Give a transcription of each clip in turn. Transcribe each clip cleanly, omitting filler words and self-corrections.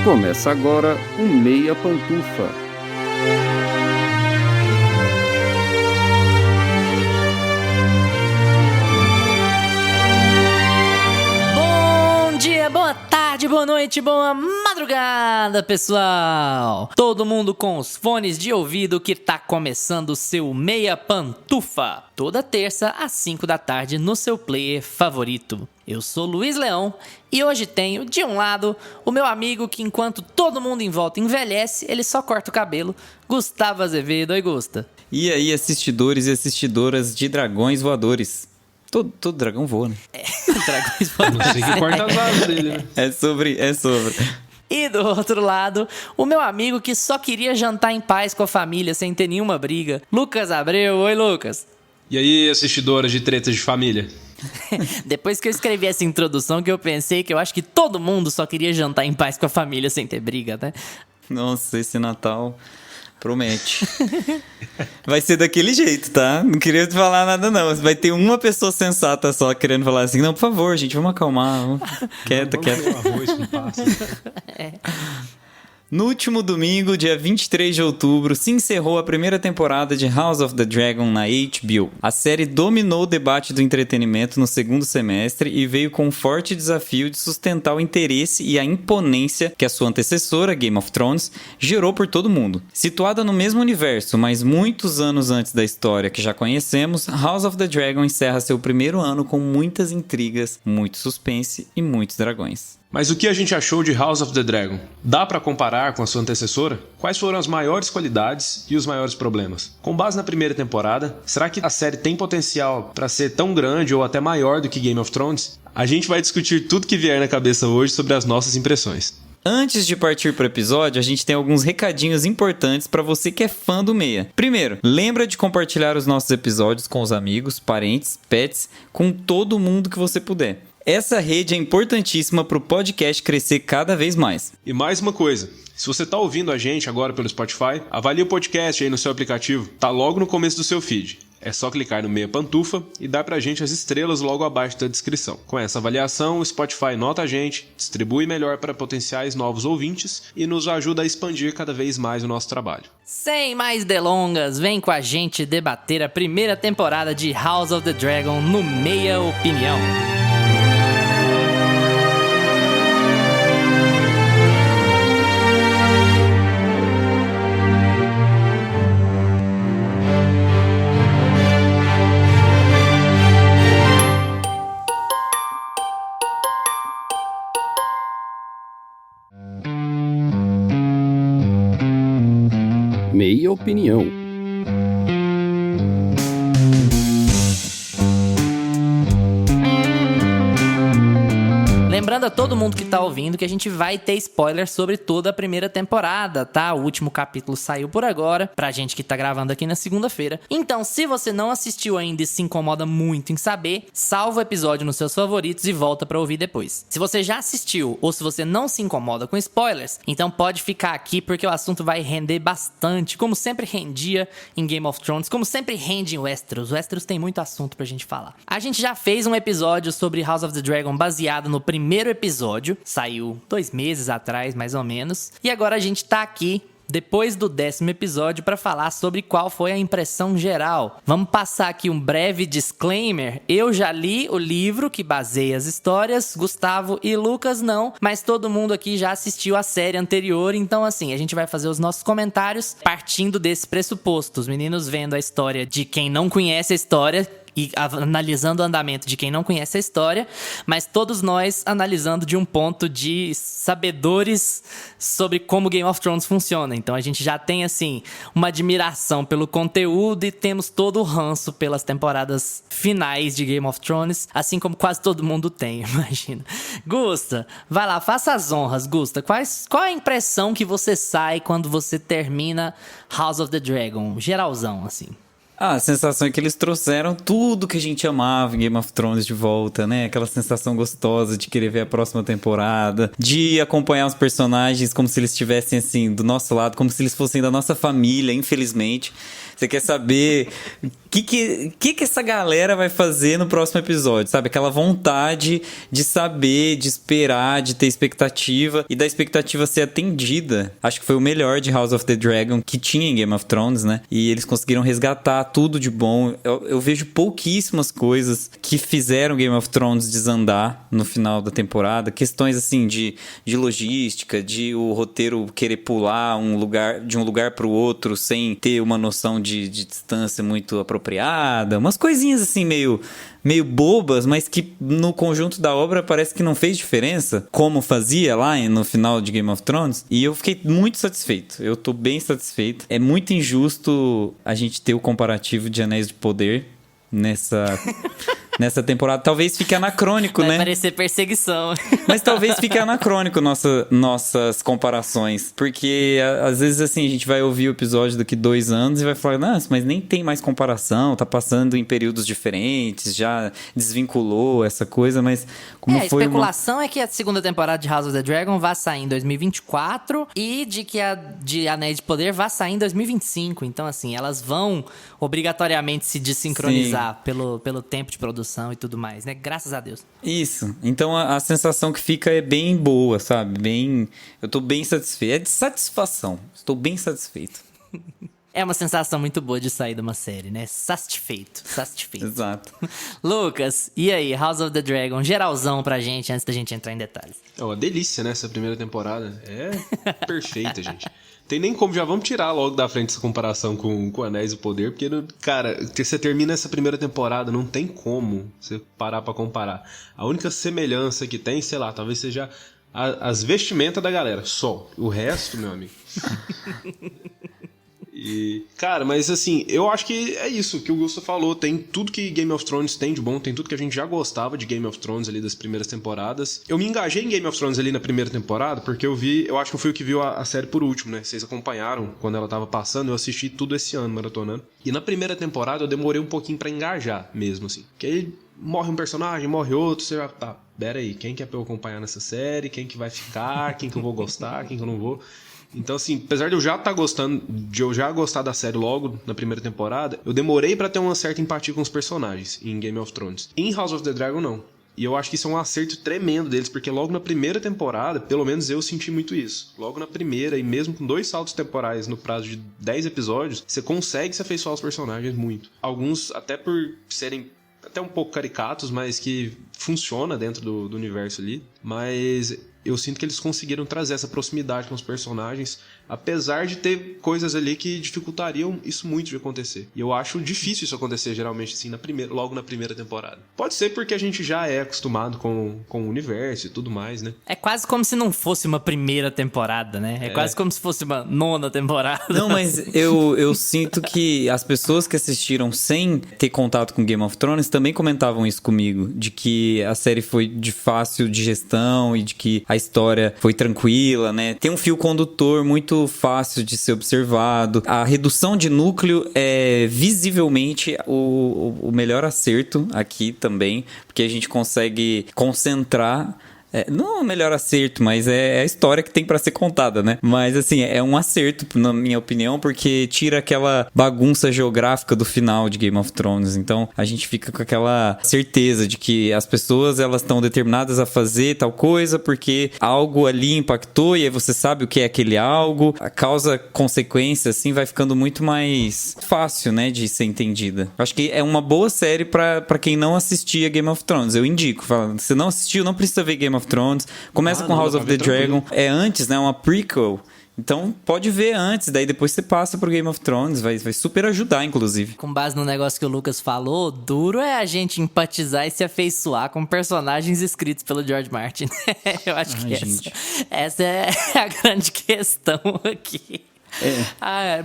Começa agora o Meia Pantufa. Bom dia, boa tarde, boa noite, boa madrugada, pessoal! Todo mundo com os fones de ouvido que tá começando o seu Meia Pantufa. Toda terça às 5 da tarde no seu player favorito. Eu sou Luiz Leão e hoje tenho, de um lado, o meu amigo que enquanto todo mundo em volta envelhece, ele só corta o cabelo, Gustavo Azevedo. Oi, Gusta. E aí, assistidores e assistidoras de dragões voadores. Todo dragão voa, né? Dragões voadores. Não sei que corta as asas dele, né? É sobre. E do outro lado, o meu amigo que só queria jantar em paz com a família sem ter nenhuma briga, Lucas Abreu. Oi, Lucas. E aí, assistidoras de tretas de família? Depois que eu escrevi essa introdução, que eu pensei que eu acho que todo mundo só queria jantar em paz com a família sem ter briga, né? Nossa, esse Natal promete. Vai ser daquele jeito, tá? Não queria te falar nada, não. Vai ter uma pessoa sensata só querendo falar assim: não, por favor, gente, vamos acalmar. Quieta. Arroz com passa. No último domingo, dia 23 de outubro, se encerrou a primeira temporada de House of the Dragon na HBO. A série dominou o debate do entretenimento no segundo semestre e veio com um forte desafio de sustentar o interesse e a imponência que a sua antecessora, Game of Thrones, gerou por todo mundo. Situada no mesmo universo, mas muitos anos antes da história que já conhecemos, House of the Dragon encerra seu primeiro ano com muitas intrigas, muito suspense e muitos dragões. Mas o que a gente achou de House of the Dragon? Dá pra comparar com a sua antecessora? Quais foram as maiores qualidades e os maiores problemas? Com base na primeira temporada, será que a série tem potencial pra ser tão grande ou até maior do que Game of Thrones? A gente vai discutir tudo que vier na cabeça hoje sobre as nossas impressões. Antes de partir pro episódio, a gente tem alguns recadinhos importantes para você que é fã do Meia. Primeiro, lembra de compartilhar os nossos episódios com os amigos, parentes, pets, com todo mundo que você puder. Essa rede é importantíssima para o podcast crescer cada vez mais. E mais uma coisa, se você está ouvindo a gente agora pelo Spotify, avalie o podcast aí no seu aplicativo, tá logo no começo do seu feed. É só clicar no Meia Pantufa e dar pra gente as estrelas logo abaixo da descrição. Com essa avaliação, o Spotify nota a gente, distribui melhor para potenciais novos ouvintes e nos ajuda a expandir cada vez mais o nosso trabalho. Sem mais delongas, vem com a gente debater a primeira temporada de House of the Dragon no Meia Opinião. Meia Opinião. Lembrando a todo mundo que tá ouvindo que a gente vai ter spoiler sobre toda a primeira temporada, tá? O último capítulo saiu por agora, pra gente que tá gravando aqui na segunda-feira. Então, se você não assistiu ainda e se incomoda muito em saber, salva o episódio nos seus favoritos e volta pra ouvir depois. Se você já assistiu ou se você não se incomoda com spoilers, então pode ficar aqui porque o assunto vai render bastante, como sempre rendia em Game of Thrones, como sempre rende em Westeros. Westeros tem muito assunto pra gente falar. A gente já fez um episódio sobre House of the Dragon baseado no primeiro episódio, saiu 2 meses atrás, mais ou menos. E agora a gente tá aqui, depois do 10º episódio, para falar sobre qual foi a impressão geral. Vamos passar aqui um breve disclaimer. Eu já li o livro que baseia as histórias, Gustavo e Lucas não, mas todo mundo aqui já assistiu a série anterior, então assim, a gente vai fazer os nossos comentários partindo desse pressuposto. Os meninos vendo a história de quem não conhece a história e analisando o andamento de quem não conhece a história, mas todos nós analisando de um ponto de sabedores sobre como Game of Thrones funciona. Então a gente já tem, assim, uma admiração pelo conteúdo e temos todo o ranço pelas temporadas finais de Game of Thrones, assim como quase todo mundo tem, imagina. Gusta, vai lá, faça as honras, Gusta. Qual é a impressão que você sai quando você termina House of the Dragon? Geralzão, assim. A sensação é que eles trouxeram tudo que a gente amava em Game of Thrones de volta, né? Aquela sensação gostosa de querer ver a próxima temporada, de acompanhar os personagens como se eles estivessem, assim, do nosso lado, como se eles fossem da nossa família, infelizmente. Você quer saber o que essa galera vai fazer no próximo episódio, sabe? Aquela vontade de saber, de esperar, de ter expectativa e da expectativa ser atendida. Acho que foi o melhor de House of the Dragon que tinha em Game of Thrones, né? E eles conseguiram resgatar tudo de bom. Eu vejo pouquíssimas coisas que fizeram Game of Thrones desandar no final da temporada. Questões, assim, de logística, de o roteiro querer pular de um lugar pro outro sem ter uma noção de distância muito apropriada, umas coisinhas assim meio bobas, mas que no conjunto da obra parece que não fez diferença, como fazia lá no final de Game of Thrones, e eu fiquei muito satisfeito, eu tô bem satisfeito. É muito injusto a gente ter o comparativo de Anéis de Poder nessa temporada. Talvez fique anacrônico, né? Vai parecer perseguição. Mas talvez fique anacrônico nossas comparações. Porque às vezes assim, a gente vai ouvir o episódio daqui 2 anos e vai falar, nossa, mas nem tem mais comparação, tá passando em períodos diferentes, já desvinculou essa coisa, mas como a foi especulação é que a segunda temporada de House of the Dragon vai sair em 2024 e de que a de Anéis de Poder vai sair em 2025. Então, assim, elas vão obrigatoriamente se desincronizar pelo tempo de produção e tudo mais, né? Graças a Deus. Isso. Então a sensação que fica é bem boa, sabe? Eu tô bem satisfeito. É de satisfação. Estou bem satisfeito. É uma sensação muito boa de sair de uma série, né? Satisfeito. Exato. Lucas, e aí? House of the Dragon, geralzão pra gente, antes da gente entrar em detalhes. É uma delícia, né? Essa primeira temporada. É perfeita, gente. Tem nem como, já vamos tirar logo da frente essa comparação com Anéis do Poder, porque, cara, você termina essa primeira temporada, não tem como você parar pra comparar. A única semelhança que tem, sei lá, talvez seja as vestimentas da galera, só. O resto, meu amigo... E, cara, mas assim, eu acho que é isso que o Gusto falou. Tem tudo que Game of Thrones tem de bom, tem tudo que a gente já gostava de Game of Thrones ali das primeiras temporadas. Eu me engajei em Game of Thrones ali na primeira temporada, porque eu acho que eu fui o que viu a série por último, né? Vocês acompanharam quando ela tava passando, eu assisti tudo esse ano, maratonando. E na primeira temporada eu demorei um pouquinho pra engajar mesmo, assim. Porque aí morre um personagem, morre outro, você já tá, pera aí, quem que é pra eu acompanhar nessa série? Quem que vai ficar? Quem que eu vou gostar? Quem que eu não vou? Então, assim, apesar de eu já estar gostando, de eu já gostar da série logo na primeira temporada, eu demorei pra ter uma certa empatia com os personagens em Game of Thrones. Em House of the Dragon, não. E eu acho que isso é um acerto tremendo deles, porque logo na primeira temporada, pelo menos eu senti muito isso. Logo na primeira, e mesmo com 2 saltos temporais no prazo de 10 episódios, você consegue se afeiçoar aos personagens muito. Alguns, até por serem até um pouco caricatos, mas que funciona dentro do universo ali. Mas eu sinto que eles conseguiram trazer essa proximidade com os personagens, apesar de ter coisas ali que dificultariam isso muito de acontecer. E eu acho difícil isso acontecer, geralmente, assim, logo na primeira temporada. Pode ser porque a gente já é acostumado com o universo e tudo mais, né? É quase como se não fosse uma primeira temporada, né? É quase como se fosse uma 9ª temporada. Não, mas eu sinto que as pessoas que assistiram sem ter contato com Game of Thrones também comentavam isso comigo, de que a série foi de fácil digestão e de que a história foi tranquila, né? Tem um fio condutor muito fácil de ser observado. A redução de núcleo é visivelmente o melhor acerto aqui também, porque a gente consegue concentrar... não é o melhor acerto, mas é a história que tem pra ser contada, né? Mas, assim, é um acerto, na minha opinião, porque tira aquela bagunça geográfica do final de Game of Thrones. Então, a gente fica com aquela certeza de que as pessoas, elas estão determinadas a fazer tal coisa porque algo ali impactou e aí você sabe o que é aquele algo. A causa-consequência, assim, vai ficando muito mais fácil, né, de ser entendida. Acho que é uma boa série pra quem não assistia Game of Thrones. Eu indico. Se não assistiu, não precisa ver Game of Thrones. Começa com House of the Dragon. É antes, né? Uma prequel. Então pode ver antes, daí depois você passa pro Game of Thrones. Vai super ajudar, inclusive. Com base no negócio que o Lucas falou, duro é a gente empatizar e se afeiçoar com personagens escritos pelo George Martin. Eu acho que essa é a grande questão aqui.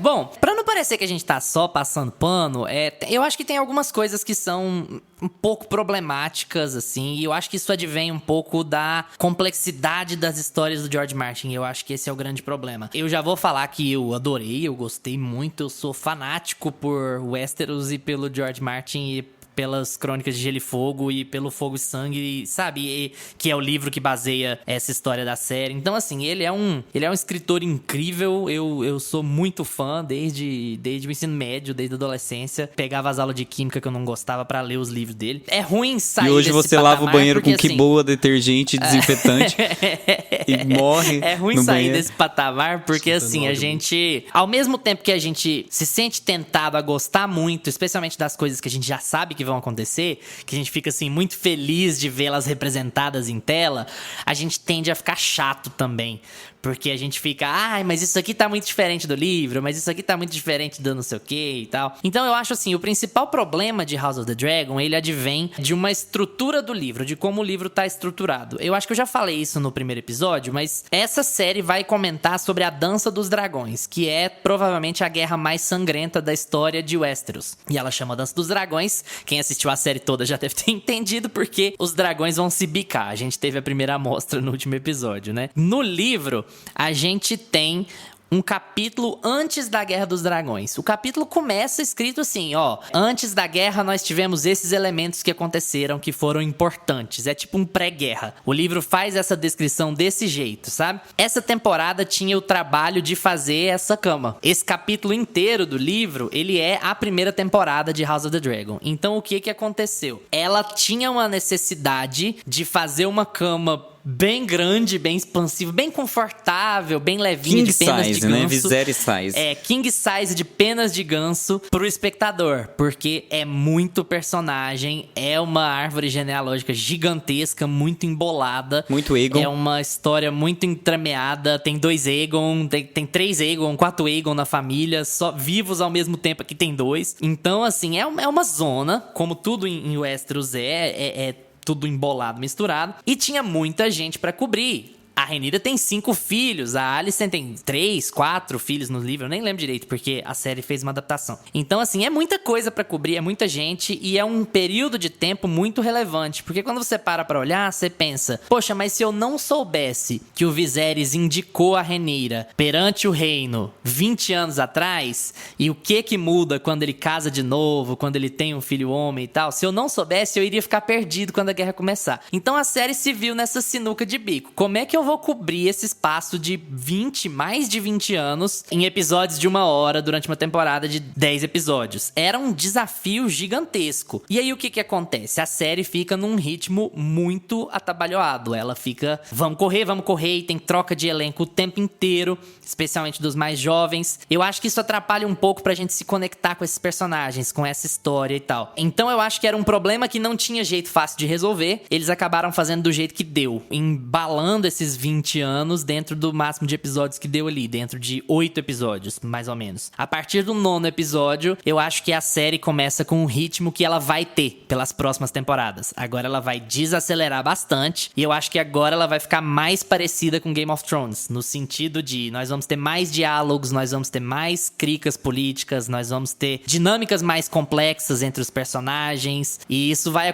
Bom, pra não parecer que a gente tá só passando pano, eu acho que tem algumas coisas que são um pouco problemáticas, assim, e eu acho que isso advém um pouco da complexidade das histórias do George Martin, e eu acho que esse é o grande problema. Eu já vou falar que eu adorei, eu gostei muito, eu sou fanático por Westeros e pelo George Martin e pelas Crônicas de Gelo e Fogo e pelo Fogo e Sangue, sabe? Que é o livro que baseia essa história da série. Então, assim, ele é um escritor incrível. Eu sou muito fã desde o ensino médio, desde a adolescência. Pegava as aulas de química que eu não gostava pra ler os livros dele. É ruim sair E hoje desse você lava o banheiro porque, com que assim, boa, detergente, desinfetante e morre. É ruim no sair banheiro. desse patamar porque, assim, a gente... Ao mesmo tempo que a gente se sente tentado a gostar muito, especialmente das coisas que a gente já sabe que vão acontecer, que a gente fica, assim, muito feliz de vê-las representadas em tela, a gente tende a ficar chato também. Porque a gente fica, mas isso aqui tá muito diferente do livro, mas isso aqui tá muito diferente do não sei o que e tal. Então eu acho assim, o principal problema de House of the Dragon, ele advém de uma estrutura do livro, de como o livro tá estruturado. Eu acho que eu já falei isso no primeiro episódio, mas essa série vai comentar sobre a Dança dos Dragões, que é provavelmente a guerra mais sangrenta da história de Westeros. E ela chama Dança dos Dragões, quem assistiu a série toda já deve ter entendido porque os dragões vão se bicar. A gente teve a primeira amostra no último episódio, né? No livro, a gente tem um capítulo antes da Guerra dos Dragões. O capítulo começa escrito assim, antes da guerra nós tivemos esses elementos que aconteceram que foram importantes. É tipo um pré-guerra. O livro faz essa descrição desse jeito, sabe? Essa temporada tinha o trabalho de fazer essa cama. Esse capítulo inteiro do livro, ele é a primeira temporada de House of the Dragon. Então o que aconteceu? Ela tinha uma necessidade de fazer uma cama bem grande, bem expansivo, bem confortável, bem levinho, King de penas size, de ganso. né? Viserys size. King size de penas de ganso pro espectador, porque é muito personagem, é uma árvore genealógica gigantesca, muito embolada. Muito Aegon. É uma história muito entremeada, tem 2 Aegon, tem 3 Aegon, 4 Aegon na família, só vivos ao mesmo tempo, aqui tem 2. Então, assim, é uma zona, como tudo em Westeros é tudo embolado, misturado. E tinha muita gente pra cobrir. A Rhaenyra tem 5 filhos, a Alicent tem 3, 4 filhos no livro, eu nem lembro direito, porque a série fez uma adaptação. Então, assim, é muita coisa pra cobrir, é muita gente, e é um período de tempo muito relevante, porque quando você para pra olhar, você pensa, poxa, mas se eu não soubesse que o Viserys indicou a Rhaenyra perante o reino 20 anos atrás, e o que muda quando ele casa de novo, quando ele tem um filho homem e tal, se eu não soubesse, eu iria ficar perdido quando a guerra começar. Então a série se viu nessa sinuca de bico. Como é que eu vou cobrir esse espaço de mais de 20 anos em episódios de 1 hora durante uma temporada de 10 episódios? Era um desafio gigantesco. E aí o que acontece? A série fica num ritmo muito atabalhoado. Ela fica, vamos correr, e tem troca de elenco o tempo inteiro, especialmente dos mais jovens. Eu acho que isso atrapalha um pouco pra gente se conectar com esses personagens, com essa história e tal. Então eu acho que era um problema que não tinha jeito fácil de resolver. Eles acabaram fazendo do jeito que deu, embalando esses 20 anos dentro do máximo de episódios que deu ali, dentro de 8 episódios, mais ou menos. A partir do 9º episódio, eu acho que a série começa com um ritmo que ela vai ter pelas próximas temporadas. Agora ela vai desacelerar bastante, e eu acho que agora ela vai ficar mais parecida com Game of Thrones, no sentido de nós vamos ter mais diálogos, nós vamos ter mais cricas políticas, nós vamos ter dinâmicas mais complexas entre os personagens, e isso vai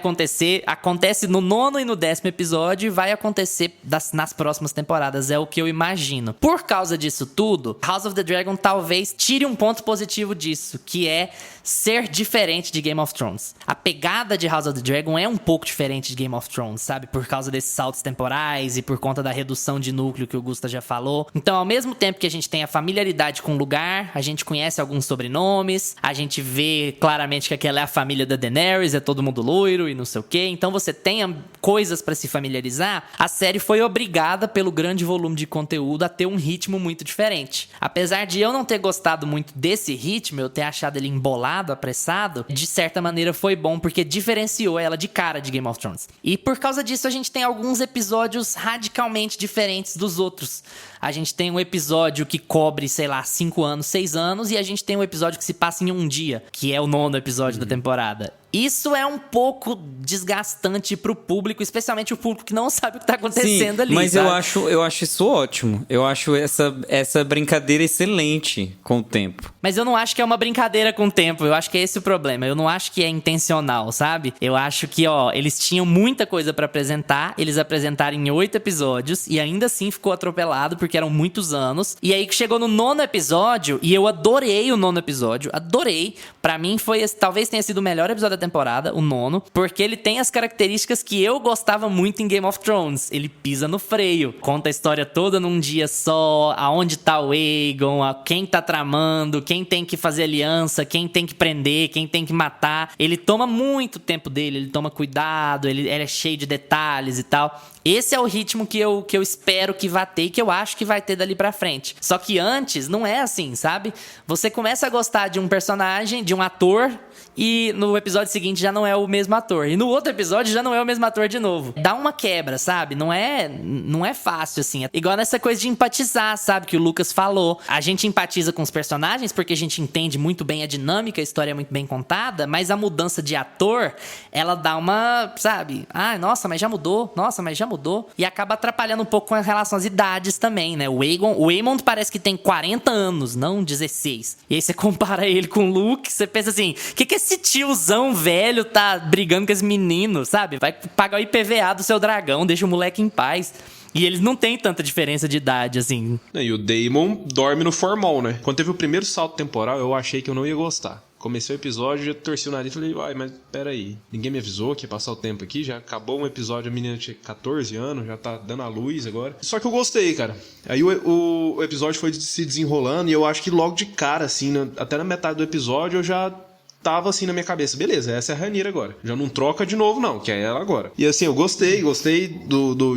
acontece no 9º e no 10º episódio, e vai acontecer nas próximas temporadas, é o que eu imagino. Por causa disso tudo, House of the Dragon talvez tire um ponto positivo disso, que é ser diferente de Game of Thrones. A pegada de House of the Dragon é um pouco diferente de Game of Thrones, sabe? Por causa desses saltos temporais e por conta da redução de núcleo que o Gusta já falou. Então, ao mesmo tempo que a gente tem a familiaridade com o lugar, a gente conhece alguns sobrenomes, a gente vê claramente que aquela é a família da Daenerys, é todo mundo loiro e não sei o quê. Então, você tem coisas pra se familiarizar. A série foi obrigada, pelo grande volume de conteúdo, a ter um ritmo muito diferente. Apesar de eu não ter gostado muito desse ritmo, eu ter achado ele embolado, apressado, de certa maneira foi bom, porque diferenciou ela de cara de Game of Thrones. E por causa disso, a gente tem alguns episódios radicalmente diferentes dos outros. A gente tem um episódio que cobre, 5 anos, 6 anos, e a gente tem um episódio que se passa em um dia, que é o 9º episódio da temporada. Isso é um pouco desgastante pro público, especialmente o público que não sabe o que tá acontecendo ali, mas sabe? eu acho isso ótimo. Eu acho essa brincadeira excelente com o tempo. Mas eu não acho que é uma brincadeira com o tempo, eu acho que é esse o problema. Eu não acho que é intencional, sabe? Eu acho que, eles tinham muita coisa pra apresentar, eles apresentaram em 8 episódios e ainda assim ficou atropelado porque eram muitos anos. E aí que chegou no 9º episódio, e eu adorei o 9º episódio, adorei. Pra mim talvez tenha sido o melhor episódio da temporada, o 9º, porque ele tem as características que eu gostava muito em Game of Thrones. Ele pisa no freio, conta a história toda num dia só, aonde tá o Aegon, quem tá tramando, quem tem que fazer aliança, quem tem que prender, quem tem que matar. Ele toma muito tempo dele, ele toma cuidado, ele é cheio de detalhes e tal. Esse é o ritmo que eu espero que vá ter e que eu acho que vai ter dali pra frente. Só que antes não é assim, sabe? Você começa a gostar de um personagem, de um ator, e no episódio seguinte já não é o mesmo ator. E no outro episódio já não é o mesmo ator de novo. Dá uma quebra, sabe? Não é fácil, assim. É igual nessa coisa de empatizar, sabe? Que o Lucas falou. A gente empatiza com os personagens porque a gente entende muito bem a dinâmica, a história é muito bem contada, mas a mudança de ator, ela dá uma, sabe? Ah, nossa, mas já mudou. Nossa, mas já mudou. E acaba atrapalhando um pouco com relação às idades também, né? O Aemond parece que tem 40 anos, não 16. E aí você compara ele com o Luke, você pensa assim, o que esse tiozão velho tá brigando com esse menino, sabe? Vai pagar o IPVA do seu dragão, deixa o moleque em paz. E eles não têm tanta diferença de idade, assim. E o Daemon dorme no formol, né? Quando teve o primeiro salto temporal, eu achei que eu não ia gostar. Comecei o episódio, já torci o nariz e falei, uai, mas peraí, ninguém me avisou que ia passar o tempo aqui, já acabou um episódio, a menina tinha 14 anos, já tá dando a luz agora. Só que eu gostei, cara. Aí o episódio foi se desenrolando e eu acho que logo de cara, assim, até na metade do episódio eu já tava assim na minha cabeça, beleza, essa é a Rhaenyra agora. Já não troca de novo não, que é ela agora. E assim, eu gostei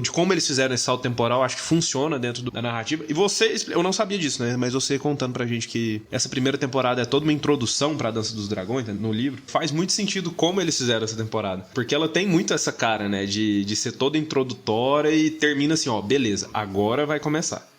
de como eles fizeram esse salto temporal, acho que funciona dentro da narrativa. E vocês, eu não sabia disso, né, mas você contando pra gente que essa primeira temporada é toda uma introdução pra Dança dos Dragões, no livro, faz muito sentido como eles fizeram essa temporada. Porque ela tem muito essa cara, né, de ser toda introdutória e termina assim, ó, beleza, agora vai começar.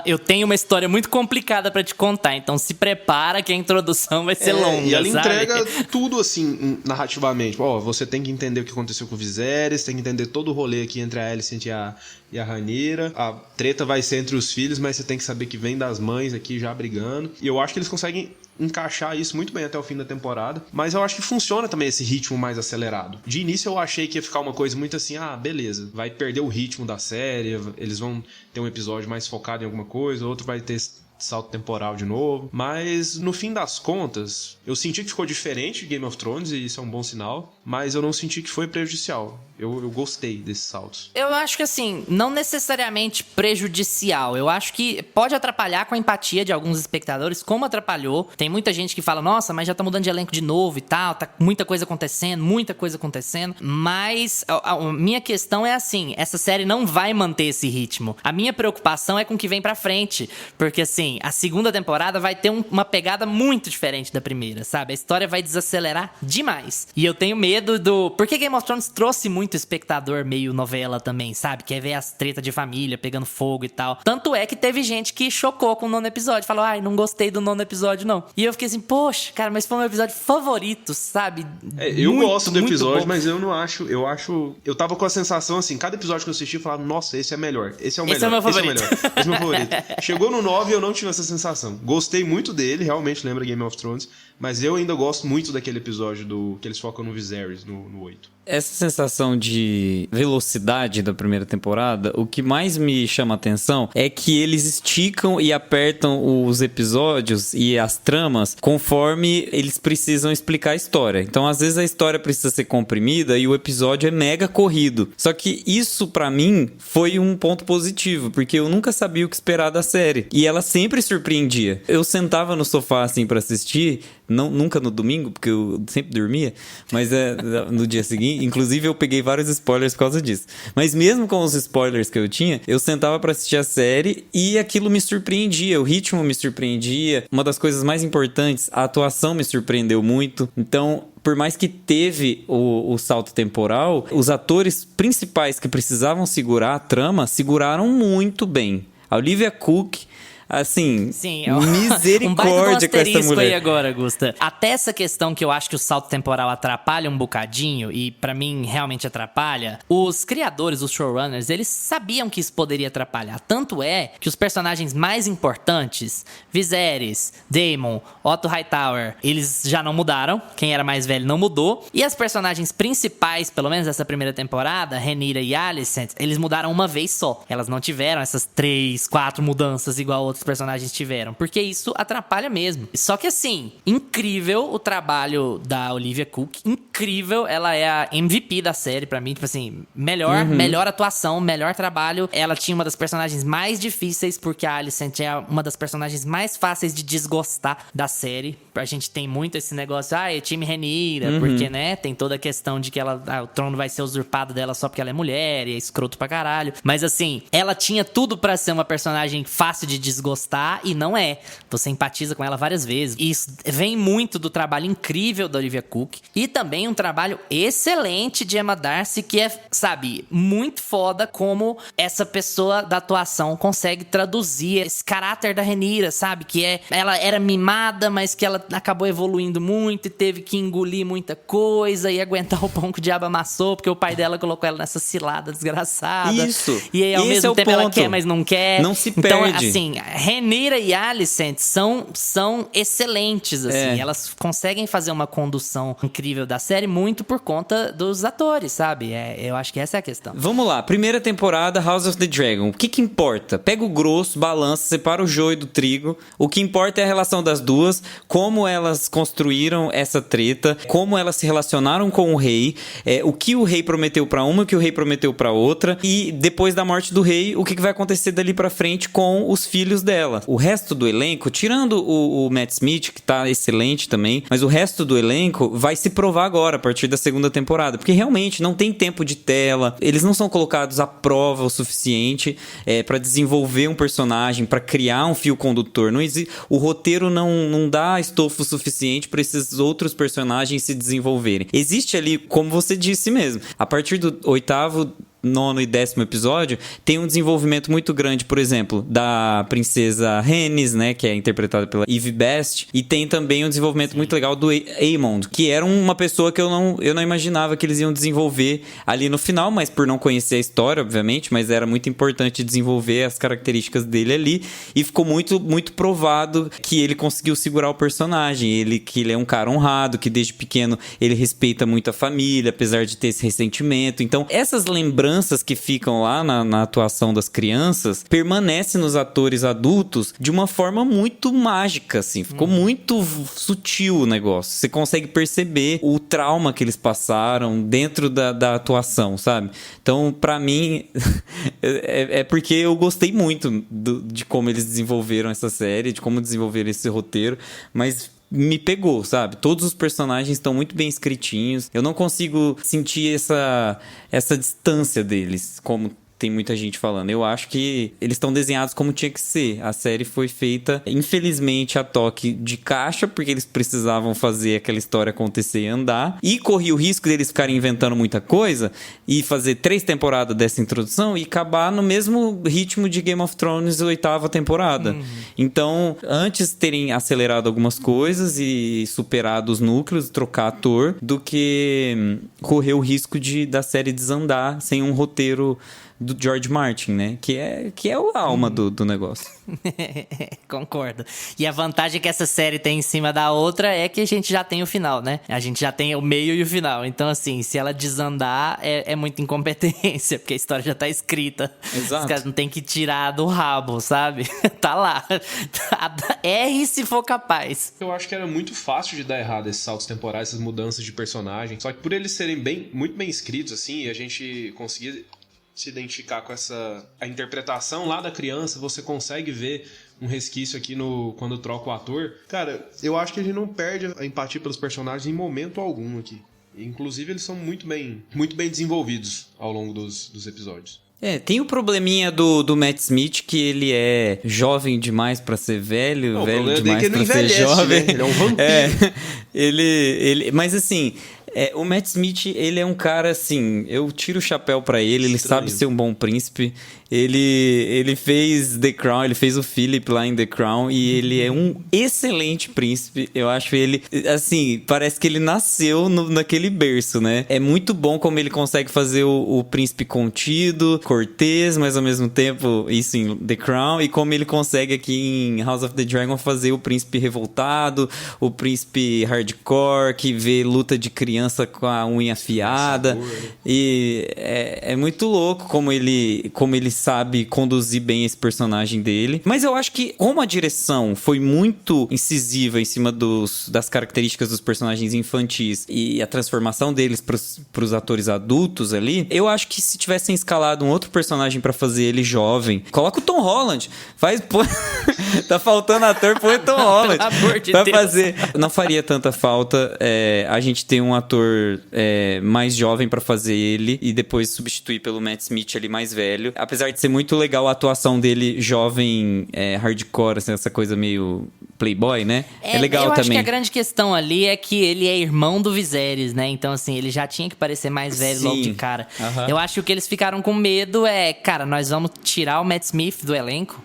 Eu tenho uma história muito complicada pra te contar, então se prepara que a introdução vai ser longa, e ela sabe? entrega tudo assim, narrativamente. Ó, você tem que entender o que aconteceu com o Viserys, tem que entender todo o rolê aqui entre a Alicent e a Rhaenyra. A treta vai ser entre os filhos, mas você tem que saber que vem das mães aqui já brigando. E eu acho que eles conseguem encaixar isso muito bem até o fim da temporada, mas eu acho que funciona também esse ritmo mais acelerado. De início eu achei que ia ficar uma coisa muito assim, beleza, vai perder o ritmo da série, eles vão ter um episódio mais focado em alguma coisa, outro vai ter salto temporal de novo, mas no fim das contas eu senti que ficou diferente de Game of Thrones e isso é um bom sinal, mas eu não senti que foi prejudicial. Eu gostei desses saltos. Eu acho que assim, não necessariamente prejudicial. Eu acho que pode atrapalhar com a empatia de alguns espectadores, como atrapalhou. Tem muita gente que fala, nossa, mas já tá mudando de elenco de novo e tal, tá muita coisa acontecendo. Mas a minha questão é assim, essa série não vai manter esse ritmo. A minha preocupação é com o que vem pra frente, porque assim, a segunda temporada vai ter uma pegada muito diferente da primeira, sabe? A história vai desacelerar demais. E eu tenho medo porque Game of Thrones trouxe muito espectador meio novela também, sabe? Quer ver as tretas de família pegando fogo e tal. Tanto é que teve gente que chocou com o 9º episódio. Falou, não gostei do 9º episódio, não. E eu fiquei assim, poxa, cara, mas foi o meu episódio favorito, sabe? Eu gosto do episódio, mas eu não acho... Eu tava com a sensação, assim, cada episódio que eu assisti, eu falava, nossa, esse é melhor. Esse é o melhor. Esse é o meu favorito. Esse é o meu favorito. Chegou no 9 e eu não tive essa sensação. Gostei muito dele, realmente lembra Game of Thrones, mas eu ainda gosto muito daquele episódio que eles focam no Viserys, no 8. Essa sensação de velocidade da primeira temporada, o que mais me chama a atenção é que eles esticam e apertam os episódios e as tramas conforme eles precisam explicar a história. Então, às vezes, a história precisa ser comprimida e o episódio é mega corrido. Só que isso, pra mim, foi um ponto positivo, porque eu nunca sabia o que esperar da série. E ela sempre surpreendia. Eu sentava no sofá, assim, pra assistir, nunca no domingo, porque eu sempre dormia, mas no dia seguinte. Inclusive, eu peguei vários spoilers por causa disso. Mas mesmo com os spoilers que eu tinha, eu sentava pra assistir a série e aquilo me surpreendia. O ritmo me surpreendia. Uma das coisas mais importantes, a atuação me surpreendeu muito. Então, por mais que teve o salto temporal, os atores principais que precisavam segurar a trama, seguraram muito bem. A Olivia Cooke, assim, Sim, misericórdia um com essa mulher. aí agora, Gusta. Até essa questão que eu acho que o salto temporal atrapalha um bocadinho, e pra mim realmente atrapalha, os criadores, os showrunners, eles sabiam que isso poderia atrapalhar. Tanto é que os personagens mais importantes, Viserys, Daemon, Otto Hightower, eles já não mudaram. Quem era mais velho não mudou. E as personagens principais, pelo menos dessa primeira temporada, Rhaenyra e Alicent, eles mudaram uma vez só. Elas não tiveram essas 3, 4 mudanças igual outros personagens tiveram, porque isso atrapalha mesmo. Só que assim, incrível o trabalho da Olivia Cook, incrível, ela é a MVP da série pra mim, tipo assim, melhor atuação, melhor trabalho. Ela tinha uma das personagens mais difíceis, porque a Alicent é uma das personagens mais fáceis de desgostar da série. A gente tem muito esse negócio, é time Rhaenyra, porque, né, tem toda a questão de que ela, o trono vai ser usurpado dela só porque ela é mulher, e é escroto pra caralho. Mas assim, ela tinha tudo pra ser uma personagem fácil de desgostar, e não é. Você empatiza com ela várias vezes. E isso vem muito do trabalho incrível da Olivia Cook, e também um trabalho excelente de Emma Darcy, que é, sabe, muito foda como essa pessoa da atuação consegue traduzir esse caráter da Rhaenyra, sabe? Que ela era mimada, mas que ela acabou evoluindo muito e teve que engolir muita coisa e aguentar o pão que o diabo amassou, porque o pai dela colocou ela nessa cilada desgraçada. Isso. E aí, ao Esse mesmo é o tempo, ela ponto. quer, mas não quer. Não se então, perde. assim, Rhaenyra e Alicent são excelentes, assim. Elas conseguem fazer uma condução incrível da série muito por conta dos atores, sabe? Eu acho que essa é a questão. Vamos lá, primeira temporada, House of the Dragon. O que importa? Pega o grosso, balança, separa o joio do trigo. O que importa é a relação das duas, como elas construíram essa treta, como elas se relacionaram com o rei, o que o rei prometeu pra uma, o que o rei prometeu pra outra, e depois da morte do rei, o que vai acontecer dali pra frente com os filhos dela. O resto do elenco, tirando o Matt Smith, que tá excelente também, mas o resto do elenco vai se provar agora, a partir da segunda temporada, porque realmente não tem tempo de tela, eles não são colocados à prova o suficiente pra desenvolver um personagem, pra criar um fio condutor. O roteiro não dá estofo suficiente pra esses outros personagens se desenvolverem. Existe ali, como você disse mesmo, a partir do 8º, 9º e 10º episódio, tem um desenvolvimento muito grande, por exemplo, da princesa Rhaenys, né, que é interpretada pela Eve Best, e tem também um desenvolvimento muito legal do Aemond, que era uma pessoa que eu não imaginava que eles iam desenvolver ali no final, mas por não conhecer a história, obviamente, mas era muito importante desenvolver as características dele ali, e ficou muito, muito provado que ele conseguiu segurar o personagem, que ele é um cara honrado, que desde pequeno ele respeita muito a família, apesar de ter esse ressentimento. Então, essas lembranças que ficam lá na atuação das crianças permanecem nos atores adultos de uma forma muito mágica, assim. Ficou muito sutil o negócio. Você consegue perceber o trauma que eles passaram dentro da atuação, sabe? Então, pra mim, é porque eu gostei muito de como eles desenvolveram essa série, de como desenvolveram esse roteiro, mas me pegou, sabe? Todos os personagens estão muito bem escritinhos. Eu não consigo sentir essa distância deles, como tem muita gente falando. Eu acho que eles estão desenhados como tinha que ser. A série foi feita, infelizmente, a toque de caixa, porque eles precisavam fazer aquela história acontecer e andar. E corria o risco deles ficarem inventando muita coisa e fazer 3 temporadas dessa introdução e acabar no mesmo ritmo de Game of Thrones, 8ª temporada. Então, antes terem acelerado algumas coisas e superado os núcleos, trocar ator, do que correr o risco da série desandar sem um roteiro do George Martin, né? Que é a alma do negócio. Concordo. E a vantagem que essa série tem em cima da outra é que a gente já tem o final, né? A gente já tem o meio e o final. Então, assim, se ela desandar, é muita incompetência, porque a história já tá escrita. Exato. Os caras não tem que tirar do rabo, sabe? Tá lá. Erre se for capaz. Eu acho que era muito fácil de dar errado esses saltos temporais, essas mudanças de personagem. Só que por eles serem muito bem escritos, assim, e a gente conseguir se identificar com a interpretação lá da criança, você consegue ver um resquício aqui quando troca o ator. Cara, eu acho que ele não perde a empatia pelos personagens em momento algum aqui. Inclusive, eles são muito bem desenvolvidos ao longo dos episódios. Tem o probleminha do Matt Smith, que ele é jovem demais pra ser velho, velho demais pra ser jovem. né? Ele é um vampiro. Mas assim, O Matt Smith, ele é um cara, assim, eu tiro o chapéu pra ele sabe ser um bom príncipe. Ele fez The Crown, ele fez o Philip lá em The Crown e ele é um excelente príncipe. Eu acho ele, assim, parece que ele nasceu naquele berço, né? É muito bom como ele consegue fazer o príncipe contido, cortês, mas ao mesmo tempo, isso em The Crown, e como ele consegue aqui em House of the Dragon fazer o príncipe revoltado, o príncipe hardcore, que vê luta de criança com a unha afiada. E é muito louco como ele sabe conduzir bem esse personagem dele. Mas eu acho que como a direção foi muito incisiva em cima das características dos personagens infantis e a transformação deles pros atores adultos ali, eu acho que se tivessem escalado um outro personagem pra fazer ele jovem, coloca o Tom Holland, tá faltando ator, põe o Tom Holland pra fazer. Não faria tanta falta a gente ter um ator mais jovem pra fazer ele e depois substituir pelo Matt Smith ali mais velho. Apesar de ser muito legal a atuação dele jovem, hardcore, assim, essa coisa meio playboy, né? É legal também. Eu acho que a grande questão ali é que ele é irmão do Viserys, né? Então, assim, ele já tinha que parecer mais velho logo de cara. Eu acho que o que eles ficaram com medo cara, nós vamos tirar o Matt Smith do elenco,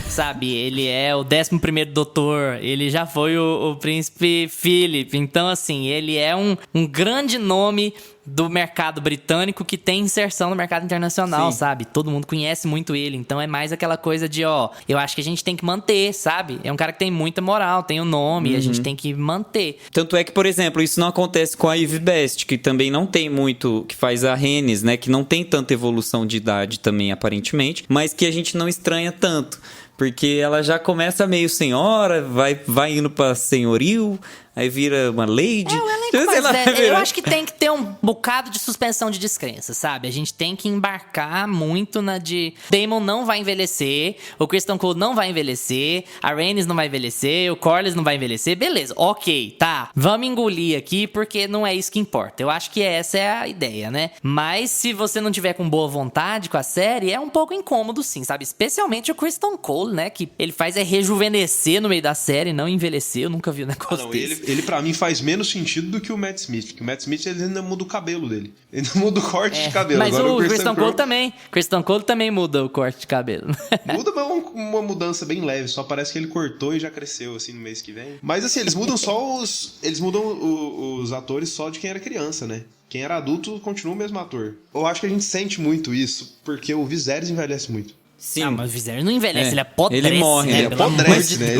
sabe? Ele é o 11º doutor, ele já foi o príncipe Philip. Então, assim, ele é um grande nome do mercado britânico que tem inserção no mercado internacional, sabe? Todo mundo conhece muito ele, então é mais aquela coisa de, eu acho que a gente tem que manter, sabe? É um cara que tem muita moral, tem o nome, e a gente tem que manter. Tanto é que, por exemplo, isso não acontece com a Eve Best, que também não tem muito, que faz a Rhaenys, né? Que não tem tanta evolução de idade também, aparentemente, mas que a gente não estranha tanto. Porque ela já começa meio senhora, vai indo pra senhoril, aí vira uma lady. O elenco mais velho. Eu acho que tem que ter um bocado de suspensão de descrença, sabe? A gente tem que embarcar muito na de... Daemon não vai envelhecer, o Criston Cole não vai envelhecer, a Rhaenys não vai envelhecer, o Corlys não vai envelhecer. Beleza, ok, tá. Vamos engolir aqui, porque não é isso que importa. Eu acho que essa é a ideia, né? Mas se você não tiver com boa vontade com a série, é um pouco incômodo sim, sabe? Especialmente o Criston Cole, né? Que ele faz rejuvenescer no meio da série, não envelhecer. Eu nunca vi um negócio desse. Ele pra mim faz menos sentido do que o Matt Smith. Porque o Matt Smith ele ainda muda o cabelo dele. Ele não muda o corte de cabelo. Mas agora, o Criston Cole também. Criston Cole também muda o corte de cabelo. Muda, mas uma mudança bem leve. Só parece que ele cortou e já cresceu assim no mês que vem. Mas assim, eles mudam só eles mudam os atores só de quem era criança, né? Quem era adulto continua o mesmo ator. Eu acho que a gente sente muito isso porque o Viserys envelhece muito. Sim. Ah, mas o Viserys não envelhece, ele apodrece. Ele morre, né? Ele apodrece, né?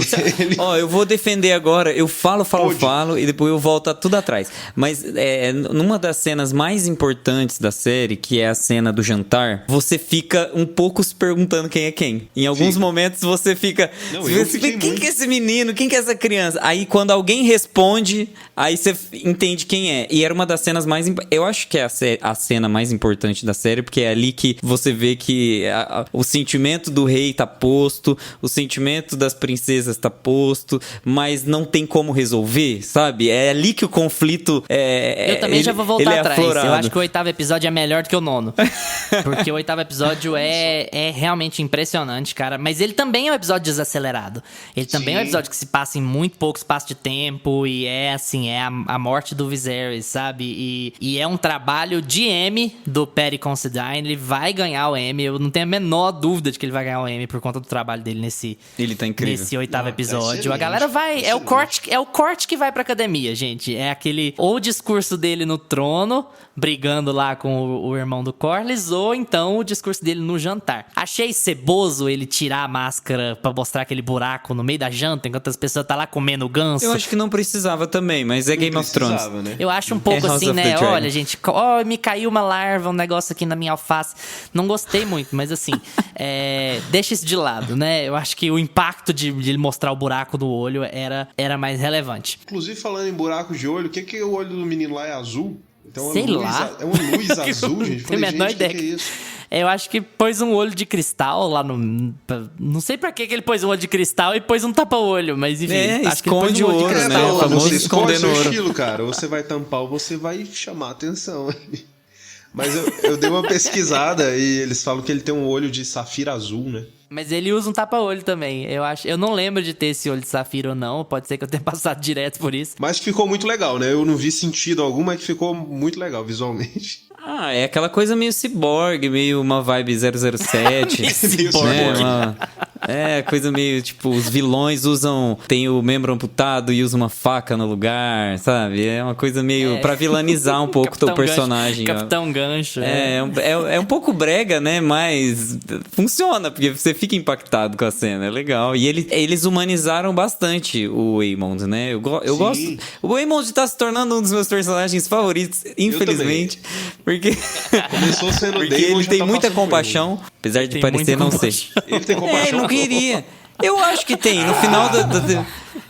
Eu vou defender agora, eu falo e depois eu volto tudo atrás. Mas numa das cenas mais importantes da série, que é a cena do jantar, você fica um pouco se perguntando quem é quem. Em alguns momentos você fica... quem que é esse menino? Quem que é essa criança? Aí quando alguém responde, aí você entende quem é. E era uma das cenas mais... Eu acho que é a cena mais importante da série, porque é ali que você vê que o sentimento do rei tá posto, o sentimento das princesas tá posto, mas não tem como resolver, sabe? É ali que o conflito eu também já vou voltar atrás. Aflorado. Eu acho que o 8º episódio é melhor do que o 9º. Porque o 8º episódio é realmente impressionante, cara. Mas ele também é um episódio desacelerado. Ele também é um episódio que se passa em muito pouco espaço de tempo e a morte do Viserys, sabe? E é um trabalho de Emmy do Paddy Considine. Ele vai ganhar o Emmy. Eu não tenho a menor dúvida de que ele vai ganhar o Emmy por conta do trabalho dele ele tá incrível. nesse 8º episódio. A galera vai... É o corte que vai pra academia, gente. É aquele... Ou o discurso dele no trono, brigando lá com o irmão do Corlys, ou então o discurso dele no jantar. Achei ceboso ele tirar a máscara pra mostrar aquele buraco no meio da janta, enquanto as pessoas tá lá comendo ganso. Eu acho que não precisava também, mas é Game of Thrones. Né? Eu acho um pouco assim, né? Olha, gente, me caiu uma larva, um negócio aqui na minha alface. Não gostei muito, mas assim... deixa isso de lado, né? Eu acho que o impacto de ele mostrar o buraco do olho era mais relevante. Inclusive, falando em buraco de olho, o que o olho do menino lá é azul? Então, sei lá. É uma luz azul, gente. Tem a menor ideia. Que é isso? Eu acho que pôs um olho de cristal lá no... Não sei pra que ele pôs um olho de cristal e pôs um tapa-olho, mas enfim. Acho esconde que ele pôs um o ouro, né? O famoso escondendo ouro. Estilo, cara. Ou você vai tampar ou você vai chamar a atenção. Mas eu dei uma pesquisada e eles falam que ele tem um olho de safira azul, né? Mas ele usa um tapa-olho também, eu acho. Eu não lembro de ter esse olho de safira ou não, pode ser que eu tenha passado direto por isso. Mas ficou muito legal, né? Eu não vi sentido algum, mas ficou muito legal visualmente. Ah, é aquela coisa meio ciborgue, meio uma vibe 007. Ciborgue. Coisa meio tipo, os vilões tem o membro amputado e usa uma faca no lugar, sabe? É uma coisa meio pra vilanizar um pouco o teu personagem. Capitão Gancho. É um pouco brega, né? Mas funciona, porque você fica impactado com a cena, é legal. E eles humanizaram bastante o Waymond, né? Eu gosto. O Waymond tá se tornando um dos meus personagens favoritos, infelizmente. Porque começou sendo ele tem muita compaixão, apesar de parecer não ser. Ele tem compaixão. Ele não queria. Eu acho que tem. No final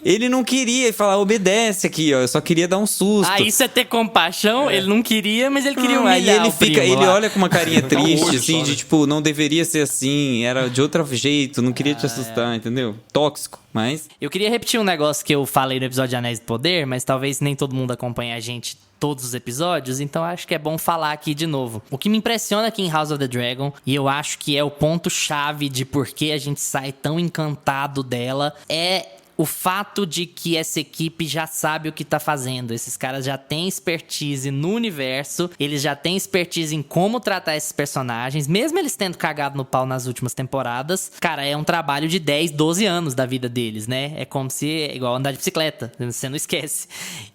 ele não queria falar, obedece aqui, ó. Eu só queria dar um susto. Ah, isso é ter compaixão? Ele não queria, mas ele queria humilhar aí ele olha com uma carinha triste, assim, de tipo, não deveria ser assim, era de outro jeito, não queria te assustar, entendeu? Tóxico, mas... Eu queria repetir um negócio que eu falei no episódio de Anéis do Poder, mas talvez nem todo mundo acompanhe a gente todos os episódios, então acho que é bom falar aqui de novo. O que me impressiona aqui em House of the Dragon, e eu acho que é o ponto-chave de por que a gente sai tão encantado dela, é o fato de que essa equipe já sabe o que tá fazendo. Esses caras já têm expertise no universo, eles já têm expertise em como tratar esses personagens, mesmo eles tendo cagado no pau nas últimas temporadas. Cara, é um trabalho de 10, 12 anos da vida deles, né? É como se, igual andar de bicicleta, você não esquece.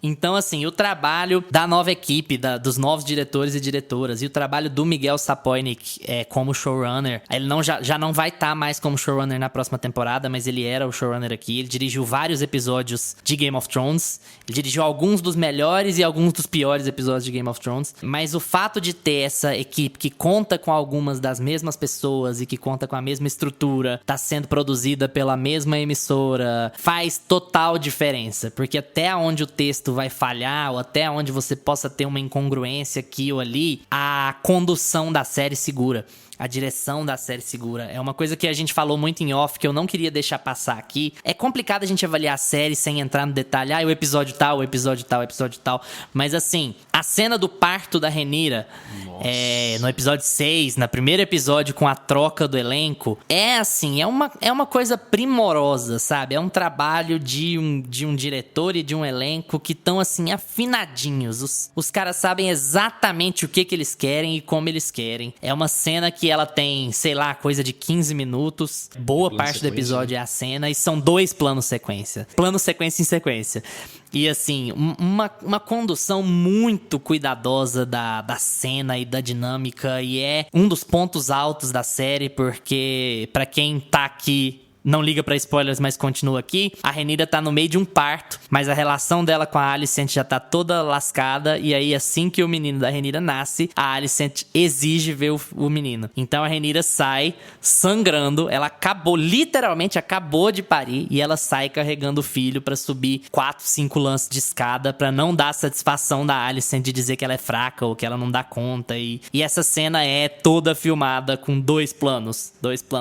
Então, assim, o trabalho da nova equipe, dos novos diretores e diretoras, e o trabalho do Miguel Sapochnik como showrunner. Ele já não vai estar mais como showrunner na próxima temporada, mas ele era o showrunner aqui. Ele dirigiu vários episódios de Game of Thrones. Ele dirigiu alguns dos melhores e alguns dos piores episódios de Game of Thrones. Mas o fato de ter essa equipe que conta com algumas das mesmas pessoas e que conta com a mesma estrutura, tá sendo produzida pela mesma emissora, faz total diferença. Porque até onde o texto vai falhar, ou até onde você possa ter uma incongruência aqui ou ali, a condução da série segura. A direção da série segura. É uma coisa que a gente falou muito em off, que eu não queria deixar passar aqui. É complicado a gente avaliar a série sem entrar no detalhe. O episódio tal, o episódio tal, o episódio tal. Mas assim, a cena do parto da Rhaenyra, no episódio 6, no primeiro episódio com a troca do elenco, é uma coisa primorosa, sabe? É um trabalho de um diretor e de um elenco que estão assim, afinadinhos. Os caras sabem exatamente o que eles querem e como eles querem. É uma cena que ela tem, sei lá, coisa de 15 minutos. Boa parte do episódio é a cena. E são 2 planos sequência. Plano sequência em sequência. E assim, uma condução muito cuidadosa da cena e da dinâmica. E é um dos pontos altos da série. Porque, pra quem tá aqui... Não liga pra spoilers, mas continua aqui. A Rhaenyra tá no meio de um parto, mas a relação dela com a Alicent já tá toda lascada. E aí, assim que o menino da Rhaenyra nasce, a Alicent exige ver o menino. Então a Rhaenyra sai sangrando. Ela literalmente acabou de parir. E ela sai carregando o filho pra subir 4, 5 lances de escada, pra não dar satisfação da Alicent de dizer que ela é fraca ou que ela não dá conta. E essa cena é toda filmada com 2 planos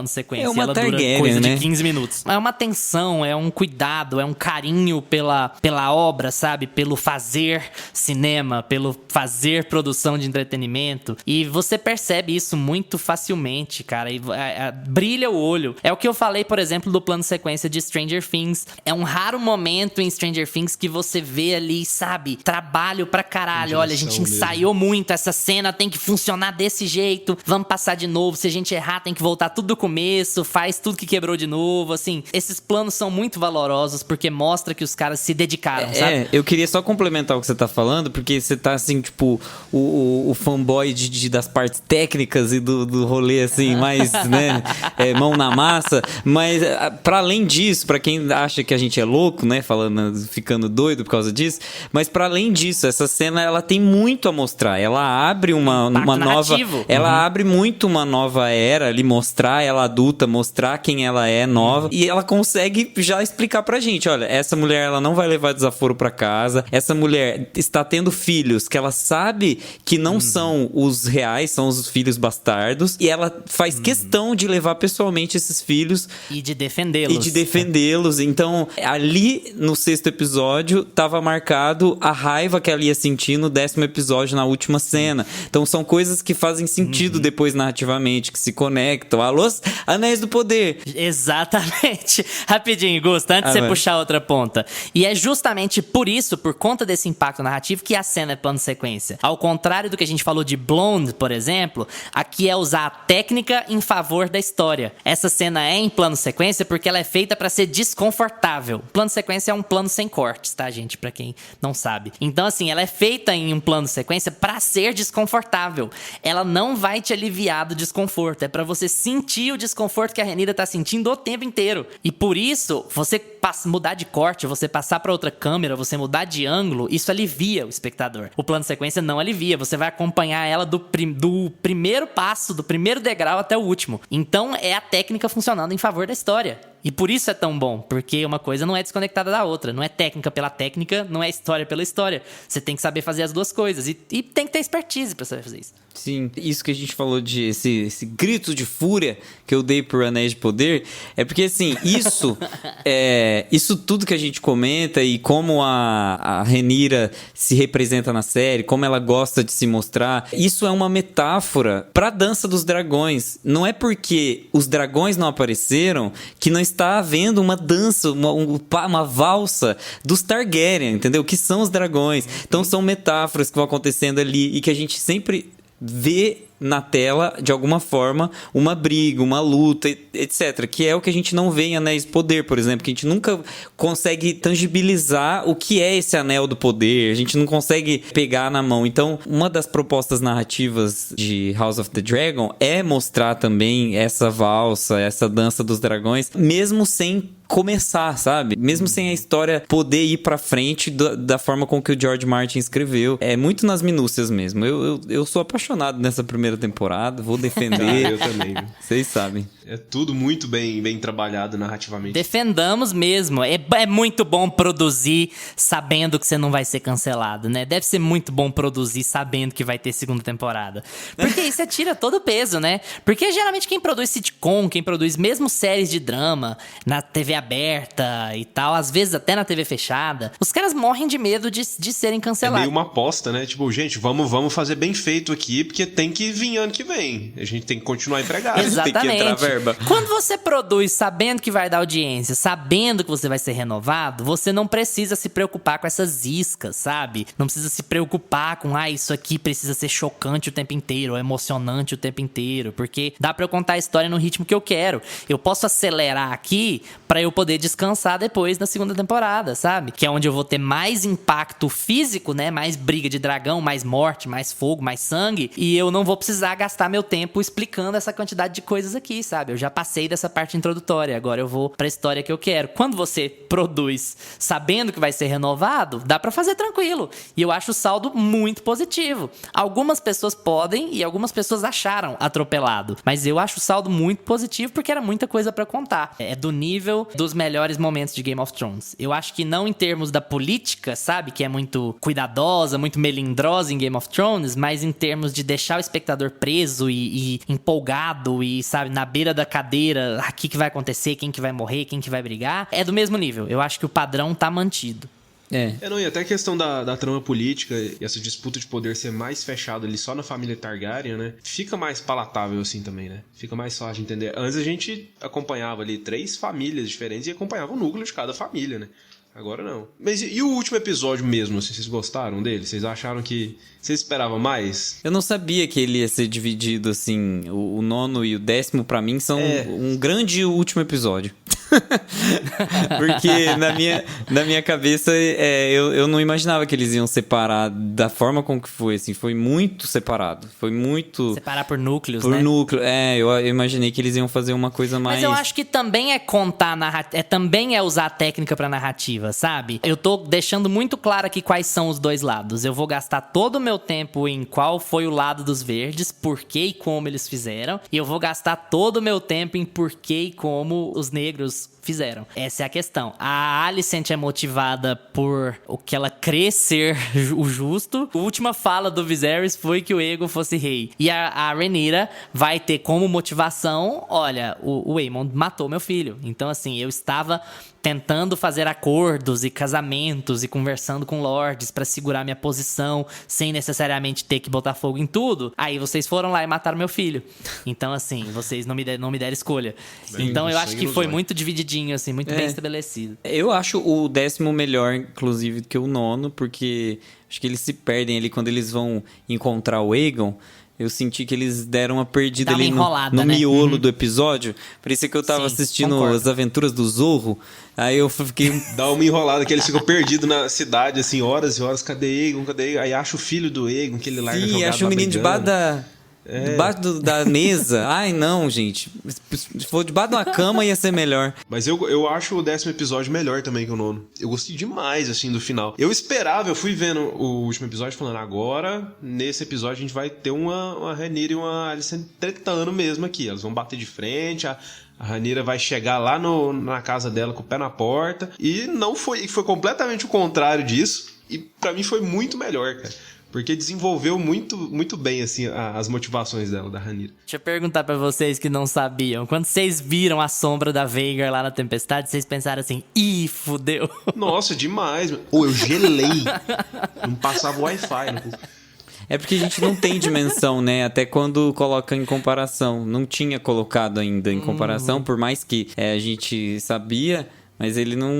sequência. É uma ela Targaryen, dura coisa né? de 15 minutos. É uma atenção, é um cuidado, é um carinho pela obra, sabe? Pelo fazer cinema, pelo fazer produção de entretenimento. E você percebe isso muito facilmente, cara. E brilha o olho. É o que eu falei, por exemplo, do plano sequência de Stranger Things. É um raro momento em Stranger Things que você vê ali, sabe? Trabalho pra caralho. Olha, a gente ensaiou muito. Essa cena tem que funcionar desse jeito. Vamos passar de novo. Se a gente errar, tem que voltar tudo do começo. Faz tudo que quebrou de novo, assim. Esses planos são muito valorosos porque mostra que os caras se dedicaram, sabe? Eu queria só complementar o que você tá falando, porque você tá, assim, tipo, o fanboy das partes técnicas e do rolê, assim, mais, né, mão na massa. Mas, pra além disso, pra quem acha que a gente é louco, né, ficando doido por causa disso, mas pra além disso, essa cena, ela tem muito a mostrar. Ela abre uma nova... Ela abre muito uma nova era ali, mostrar ela adulta, mostrar quem ela é nova. E ela consegue já explicar pra gente, olha, essa mulher, ela não vai levar desaforo pra casa. Essa mulher está tendo filhos que ela sabe que não são os reais, são os filhos bastardos. E ela faz questão de levar pessoalmente esses filhos. E de defendê-los. Então, ali no 6º episódio, tava marcado a raiva que ela ia sentir no 10º episódio, na última cena. Então, são coisas que fazem sentido depois narrativamente, que se conectam. Alô, Anéis do Poder. Exatamente. Rapidinho, Gusto, antes de você puxar outra ponta. E é justamente por isso, por conta desse impacto narrativo, que a cena é plano sequência. Ao contrário do que a gente falou de Blonde, por exemplo, aqui é usar a técnica em favor da história. Essa cena é em plano sequência porque ela é feita pra ser desconfortável. Plano sequência é um plano sem cortes, tá, gente? Pra quem não sabe. Então, assim, ela é feita em um plano sequência pra ser desconfortável. Ela não vai te aliviar do desconforto. É pra você sentir o desconforto que a Rhaenyra tá sentindo o tempo inteiro. E por isso, você mudar de corte, você passar pra outra câmera, você mudar de ângulo, isso alivia o espectador. O plano sequência não alivia. Você vai acompanhar ela do primeiro passo, do primeiro degrau até o último. Então, é a técnica funcionando em favor da história. E por isso é tão bom, porque uma coisa não é desconectada da outra. Não é técnica pela técnica, não é história pela história. Você tem que saber fazer as duas coisas. E tem que ter expertise pra saber fazer isso. Sim, isso que a gente falou de esse grito de fúria que eu dei pro Anéis de Poder, é porque, assim, isso tudo que a gente comenta e como a Rhaenyra se representa na série, como ela gosta de se mostrar, isso é uma metáfora pra Dança dos Dragões. Não é porque os dragões não apareceram que não está havendo uma dança, uma valsa dos Targaryen, entendeu? Que são os dragões. Então são metáforas que vão acontecendo ali e que a gente sempre vê na tela, de alguma forma, uma briga, uma luta, etc. Que é o que a gente não vê em Anéis do Poder, por exemplo. Que a gente nunca consegue tangibilizar o que é esse Anel do Poder. A gente não consegue pegar na mão. Então, uma das propostas narrativas de House of the Dragon é mostrar também essa valsa, essa dança dos dragões, mesmo sem começar, sabe? Mesmo sem a história poder ir pra frente da forma com que o George Martin escreveu. É muito nas minúcias mesmo. Eu sou apaixonado nessa primeira temporada, vou defender. Eu também. Vocês sabem. É tudo muito bem trabalhado narrativamente. Defendamos mesmo. É muito bom produzir sabendo que você não vai ser cancelado, né? Deve ser muito bom produzir sabendo que vai ter segunda temporada. Porque aí você tira todo o peso, né? Porque geralmente quem produz sitcom, quem produz mesmo séries de drama na TV aberta e tal, às vezes até na TV fechada, os caras morrem de medo de serem É cancelados. meio uma aposta, né? Tipo, gente, vamos fazer bem feito aqui, porque tem que vir ano que vem. A gente tem que continuar empregado. Exatamente. Tem que entrar verba. Quando você produz sabendo que vai dar audiência, sabendo que você vai ser renovado, você não precisa se preocupar com essas iscas, sabe? Não precisa se preocupar com, isso aqui precisa ser chocante o tempo inteiro, ou emocionante o tempo inteiro, porque dá pra eu contar a história no ritmo que eu quero. Eu posso acelerar aqui pra eu poder descansar depois na segunda temporada, sabe? Que é onde eu vou ter mais impacto físico, né? Mais briga de dragão, mais morte, mais fogo, mais sangue, e eu não vou precisar gastar meu tempo explicando essa quantidade de coisas aqui, sabe? Eu já passei dessa parte introdutória, agora eu vou pra história que eu quero. Quando você produz sabendo que vai ser renovado, dá pra fazer tranquilo. E eu acho o saldo muito positivo. Algumas pessoas podem e algumas pessoas acharam atropelado, mas eu acho o saldo muito positivo porque era muita coisa pra contar. É do nível dos melhores momentos de Game of Thrones. Eu acho que não em termos da política, sabe? Que é muito cuidadosa, muito melindrosa em Game of Thrones, mas em termos de deixar o espectador preso e empolgado e, sabe, na beira da cadeira, aqui que vai acontecer, quem que vai morrer, quem que vai brigar, é do mesmo nível. Eu acho que o padrão tá mantido. Não, e até a questão da trama política e essa disputa de poder ser mais fechada ali só na família Targaryen, né? Fica mais palatável assim também, né? Fica mais fácil de entender. Antes a gente acompanhava ali 3 famílias diferentes e acompanhava o núcleo de cada família, né? Agora não. Mas e o último episódio mesmo, assim, vocês gostaram dele? Vocês acharam que... Vocês esperavam mais? Eu não sabia que ele ia ser dividido assim. O 9º e o 10º pra mim são um grande último episódio. Porque na minha cabeça eu não imaginava que eles iam separar da forma como que foi, assim, foi muito separado. Foi muito... Separar por núcleos, por né? núcleo. Eu imaginei que eles iam fazer uma coisa mais... Mas eu acho que também é contar narrativa, também é usar a técnica pra narrativa, sabe? Eu tô deixando muito claro aqui quais são os dois lados. Eu vou gastar todo o meu tempo em qual foi o lado dos verdes, por que e como eles fizeram, e eu vou gastar todo o meu tempo em por que e como os negros fizeram. Essa é a questão. A Alicent é motivada por o que ela crê ser o justo. A última fala do Viserys foi que o Aegon fosse rei. E a Rhaenyra vai ter como motivação, olha, o Aemon matou meu filho. Então, assim, eu estava tentando fazer acordos e casamentos e conversando com lords pra segurar minha posição sem necessariamente ter que botar fogo em tudo. Aí vocês foram lá e mataram meu filho. Então, assim, vocês não me deram escolha. Então, eu acho que foi muito divididinho, assim, muito bem estabelecido. Eu acho o 10º melhor, inclusive, do que o 9º, porque acho que eles se perdem ali quando eles vão encontrar o Aegon. Eu senti que eles deram uma perdida ali no miolo do episódio. Parecia que eu tava assistindo As Aventuras do Zorro. Aí eu fiquei... Dá uma enrolada, que eles ficam perdidos na cidade, assim, horas e horas. Cadê Aegon? Cadê Aegon? Aí acha o filho do Aegon, que ele larga jogado. Sim, acha o menino debaixo da mesa. Ai, não, gente. Se for debaixo de uma cama, ia ser melhor. Mas eu acho o 10º episódio melhor também que o 9º. Eu gostei demais, assim, do final. Eu esperava, eu fui vendo o último episódio falando, agora, nesse episódio, a gente vai ter uma Rhaenyra e uma Alicent tretando mesmo aqui. Elas vão bater de frente, a Rhaenyra vai chegar lá na casa dela com o pé na porta. E não foi completamente o contrário disso. E pra mim foi muito melhor, cara. Porque desenvolveu muito, muito bem, assim, as motivações dela, da Rhaenyra. Deixa eu perguntar pra vocês que não sabiam. Quando vocês viram a sombra da Vhagar lá na Tempestade, vocês pensaram assim, ih, fudeu. Nossa, demais. Pô, eu gelei. Não passava Wi-Fi. Não... É porque a gente não tem dimensão, né? Até quando coloca em comparação. Não tinha colocado ainda em comparação, por mais que a gente sabia... Mas ele não...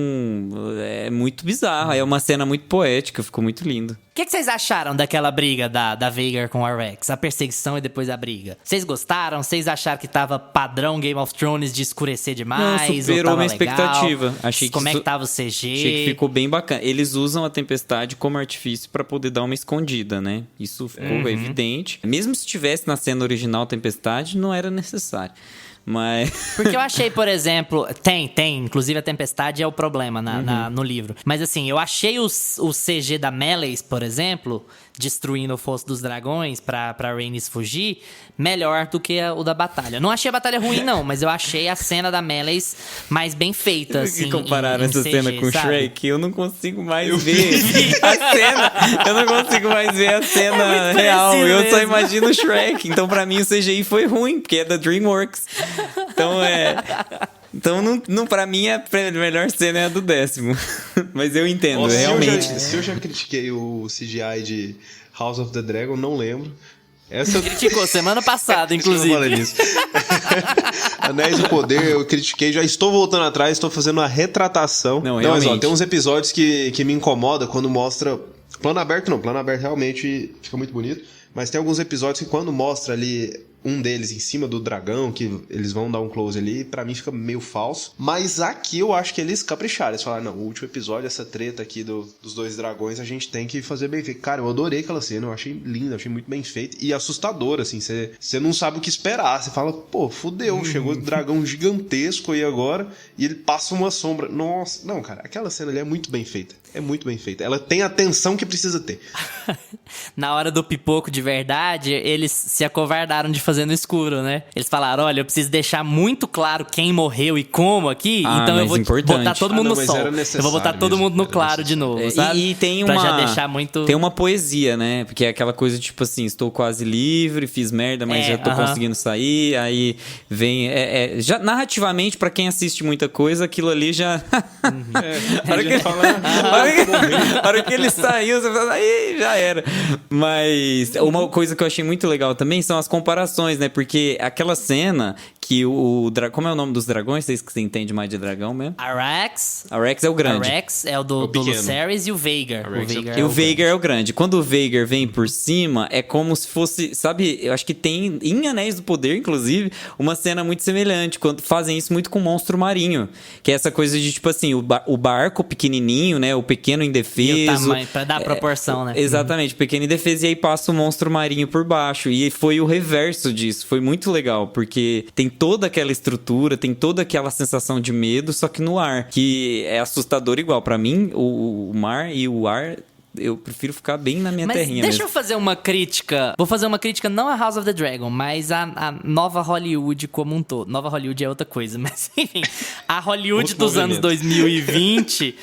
É muito bizarro. É uma cena muito poética. Ficou muito lindo. O que vocês acharam daquela briga da Vhagar com a Rex? A perseguição e depois a briga. Vocês gostaram? Vocês acharam que tava padrão Game of Thrones de escurecer demais? Não, superou minha expectativa. Legal? Achei Como é que tava o CG? Achei que ficou bem bacana. Eles usam a tempestade como artifício pra poder dar uma escondida, né? Isso ficou evidente. Mesmo se tivesse na cena original tempestade, não era necessário. Mas... Porque eu achei, por exemplo... Tem. Inclusive, a tempestade é o problema no livro. Mas, assim, eu achei o CG da Meleys, por exemplo... Destruindo o Fosso dos Dragões pra Rhaenys fugir... Melhor do que o da batalha. Não achei a batalha ruim, não. Mas eu achei a cena da Meleys mais bem feita, assim. Se comparar essa CG, cena com o sabe? Shrek, eu não consigo mais ver a cena. Eu não consigo mais ver a cena real. Eu só imagino o Shrek. Então, pra mim, o CGI foi ruim. Porque é da DreamWorks. Então, pra mim, a melhor cena é a do 10º. Mas eu entendo, realmente. Se eu já critiquei o CGI de House of the Dragon, não lembro. Criticou semana passada, inclusive. Anéis do Poder, eu critiquei. Já estou voltando atrás, estou fazendo uma retratação. Não, mas ó, tem uns episódios que me incomoda quando mostra... Plano aberto realmente fica muito bonito. Mas tem alguns episódios que quando mostra ali... um deles em cima do dragão, que eles vão dar um close ali, pra mim fica meio falso. Mas aqui eu acho que eles capricharam. Eles falaram, não, o último episódio, essa treta aqui dos dois dragões, a gente tem que fazer bem feito. Cara, eu adorei aquela cena, eu achei linda, achei muito bem feita. E assustadora, assim, você não sabe o que esperar. Você fala, pô, fudeu, chegou um dragão gigantesco aí agora, e ele passa uma sombra. Nossa, não, cara, aquela cena ali é muito bem feita. É muito bem feita. Ela tem a tensão que precisa ter. Na hora do pipoco de verdade, eles se acovardaram de fazer no escuro, né? Eles falaram, olha, eu preciso deixar muito claro quem morreu e como aqui, então eu vou botar todo mundo no sol. Eu vou botar todo mundo no claro de novo, sabe? E tem pra já deixar muito... Tem uma poesia, né? Porque é aquela coisa tipo assim, estou quase livre, fiz merda, mas já tô conseguindo sair, aí vem... já, narrativamente, pra quem assiste muita coisa, aquilo ali já... A hora que ele saiu, você fala, aí já era. Mas uma coisa que eu achei muito legal também são as comparações, né? Porque aquela cena que como é o nome dos dragões? Vocês que entendem mais de dragão mesmo? Arax. Arax é o grande. Arax é o do Lucerys e o Vhagar. O Vhagar é o grande. Quando o Vhagar vem por cima, é como se fosse... Sabe, eu acho que tem, em Anéis do Poder, inclusive, uma cena muito semelhante, quando fazem isso muito com o monstro marinho. Que é essa coisa de, tipo assim, o barco pequenininho, né? O pequeno indefeso. E o tamanho, pra dar proporção, né? Exatamente, pequeno indefeso. E aí passa o monstro marinho por baixo. E foi o reverso disso. Foi muito legal, porque tem toda aquela estrutura, tem toda aquela sensação de medo, só que no ar. Que é assustador igual. Pra mim, o mar e o ar... Eu prefiro ficar bem na minha terrinha deixa mesmo. eu fazer uma crítica. Vou fazer uma crítica não a House of the Dragon, mas a nova Hollywood como um todo. Nova Hollywood é outra coisa, mas enfim. A Hollywood dos anos 2020...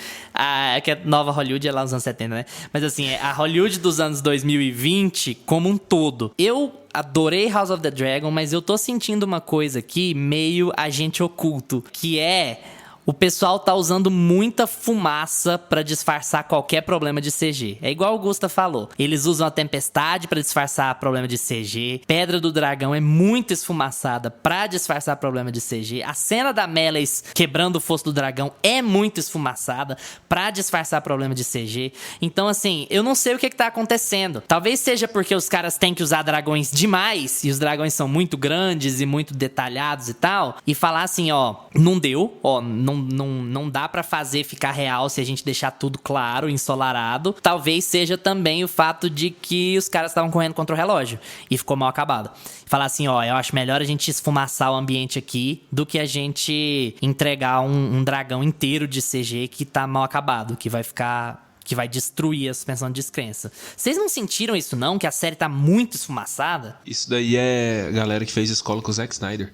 que a nova Hollywood é lá nos anos 70, né? Mas assim, a Hollywood dos anos 2020 como um todo. Eu adorei House of the Dragon, mas eu tô sentindo uma coisa aqui meio agente oculto, que é... O pessoal tá usando muita fumaça pra disfarçar qualquer problema de CG. É igual o Gusta falou. Eles usam a tempestade pra disfarçar problema de CG. Pedra do Dragão é muito esfumaçada pra disfarçar problema de CG. A cena da Meleys quebrando o fosso do dragão é muito esfumaçada pra disfarçar problema de CG. Então, assim, eu não sei o que tá acontecendo. Talvez seja porque os caras têm que usar dragões demais e os dragões são muito grandes e muito detalhados e tal. E falar assim, ó, não deu, ó, não dá pra fazer ficar real se a gente deixar tudo claro, ensolarado. Talvez seja também o fato de que os caras estavam correndo contra o relógio e ficou mal acabado. Falar assim, ó, eu acho melhor a gente esfumaçar o ambiente aqui do que a gente entregar um dragão inteiro de CG que tá mal acabado, que vai destruir a suspensão de descrença. Vocês não sentiram isso não? Que a série tá muito esfumaçada? Isso daí é a galera que fez escola com o Zack Snyder.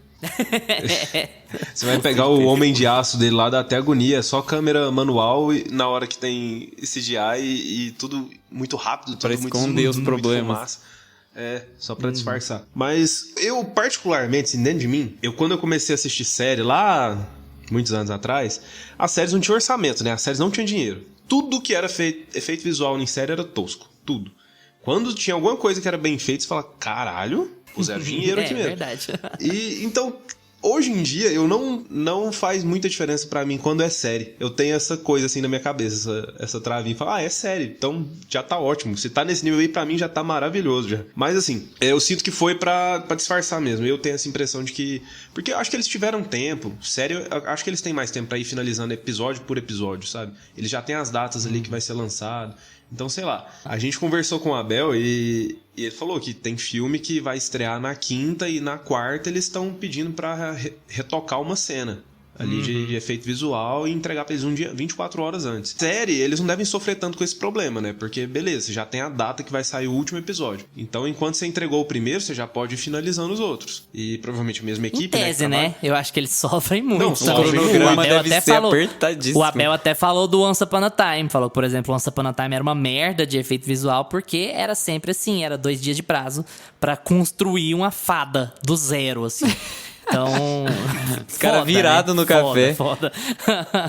Você vai pegar o Homem de Aço dele lá, dá até agonia. É só câmera manual e na hora que tem CGI e tudo muito rápido. Pra tudo esconder muito, os muito problemas. Só pra disfarçar. Mas eu, particularmente, assim, dentro de mim, quando eu comecei a assistir série lá, muitos anos atrás, as séries não tinham orçamento, né? As séries não tinham dinheiro. Tudo que era efeito visual em série era tosco. Tudo. Quando tinha alguma coisa que era bem feita, você fala, caralho, puseram dinheiro aqui mesmo. É verdade. E então, hoje em dia, eu não faz muita diferença pra mim quando é série. Eu tenho essa coisa assim na minha cabeça, essa travinha. Fala, é série, então já tá ótimo. Se tá nesse nível aí, pra mim já tá maravilhoso já. Mas assim, eu sinto que foi pra disfarçar mesmo. Eu tenho essa impressão de que... Porque eu acho que eles tiveram tempo. Sério, eu acho que eles têm mais tempo pra ir finalizando episódio por episódio, sabe? Eles já têm as datas ali que vai ser lançado. Então, sei lá, a gente conversou com o Abel e ele falou que tem filme que vai estrear na quinta e na quarta eles estão pedindo pra retocar uma cena ali de efeito visual e entregar pra eles um dia, 24 horas antes. Série, eles não devem sofrer tanto com esse problema, né? Porque, beleza, você já tem a data que vai sair o último episódio. Então, enquanto você entregou o primeiro, você já pode ir finalizando os outros. E provavelmente a mesma equipe, em tese, né? Eu acho que eles sofrem muito. Não, o cronograma deve ser apertadíssimo. O Abel até falou do Once Upon a Time. Falou que, por exemplo, Once Upon a Time era uma merda de efeito visual porque era sempre assim, era 2 dias de prazo pra construir uma fada do zero, assim. Então... Os caras virados, né? No café. Foda.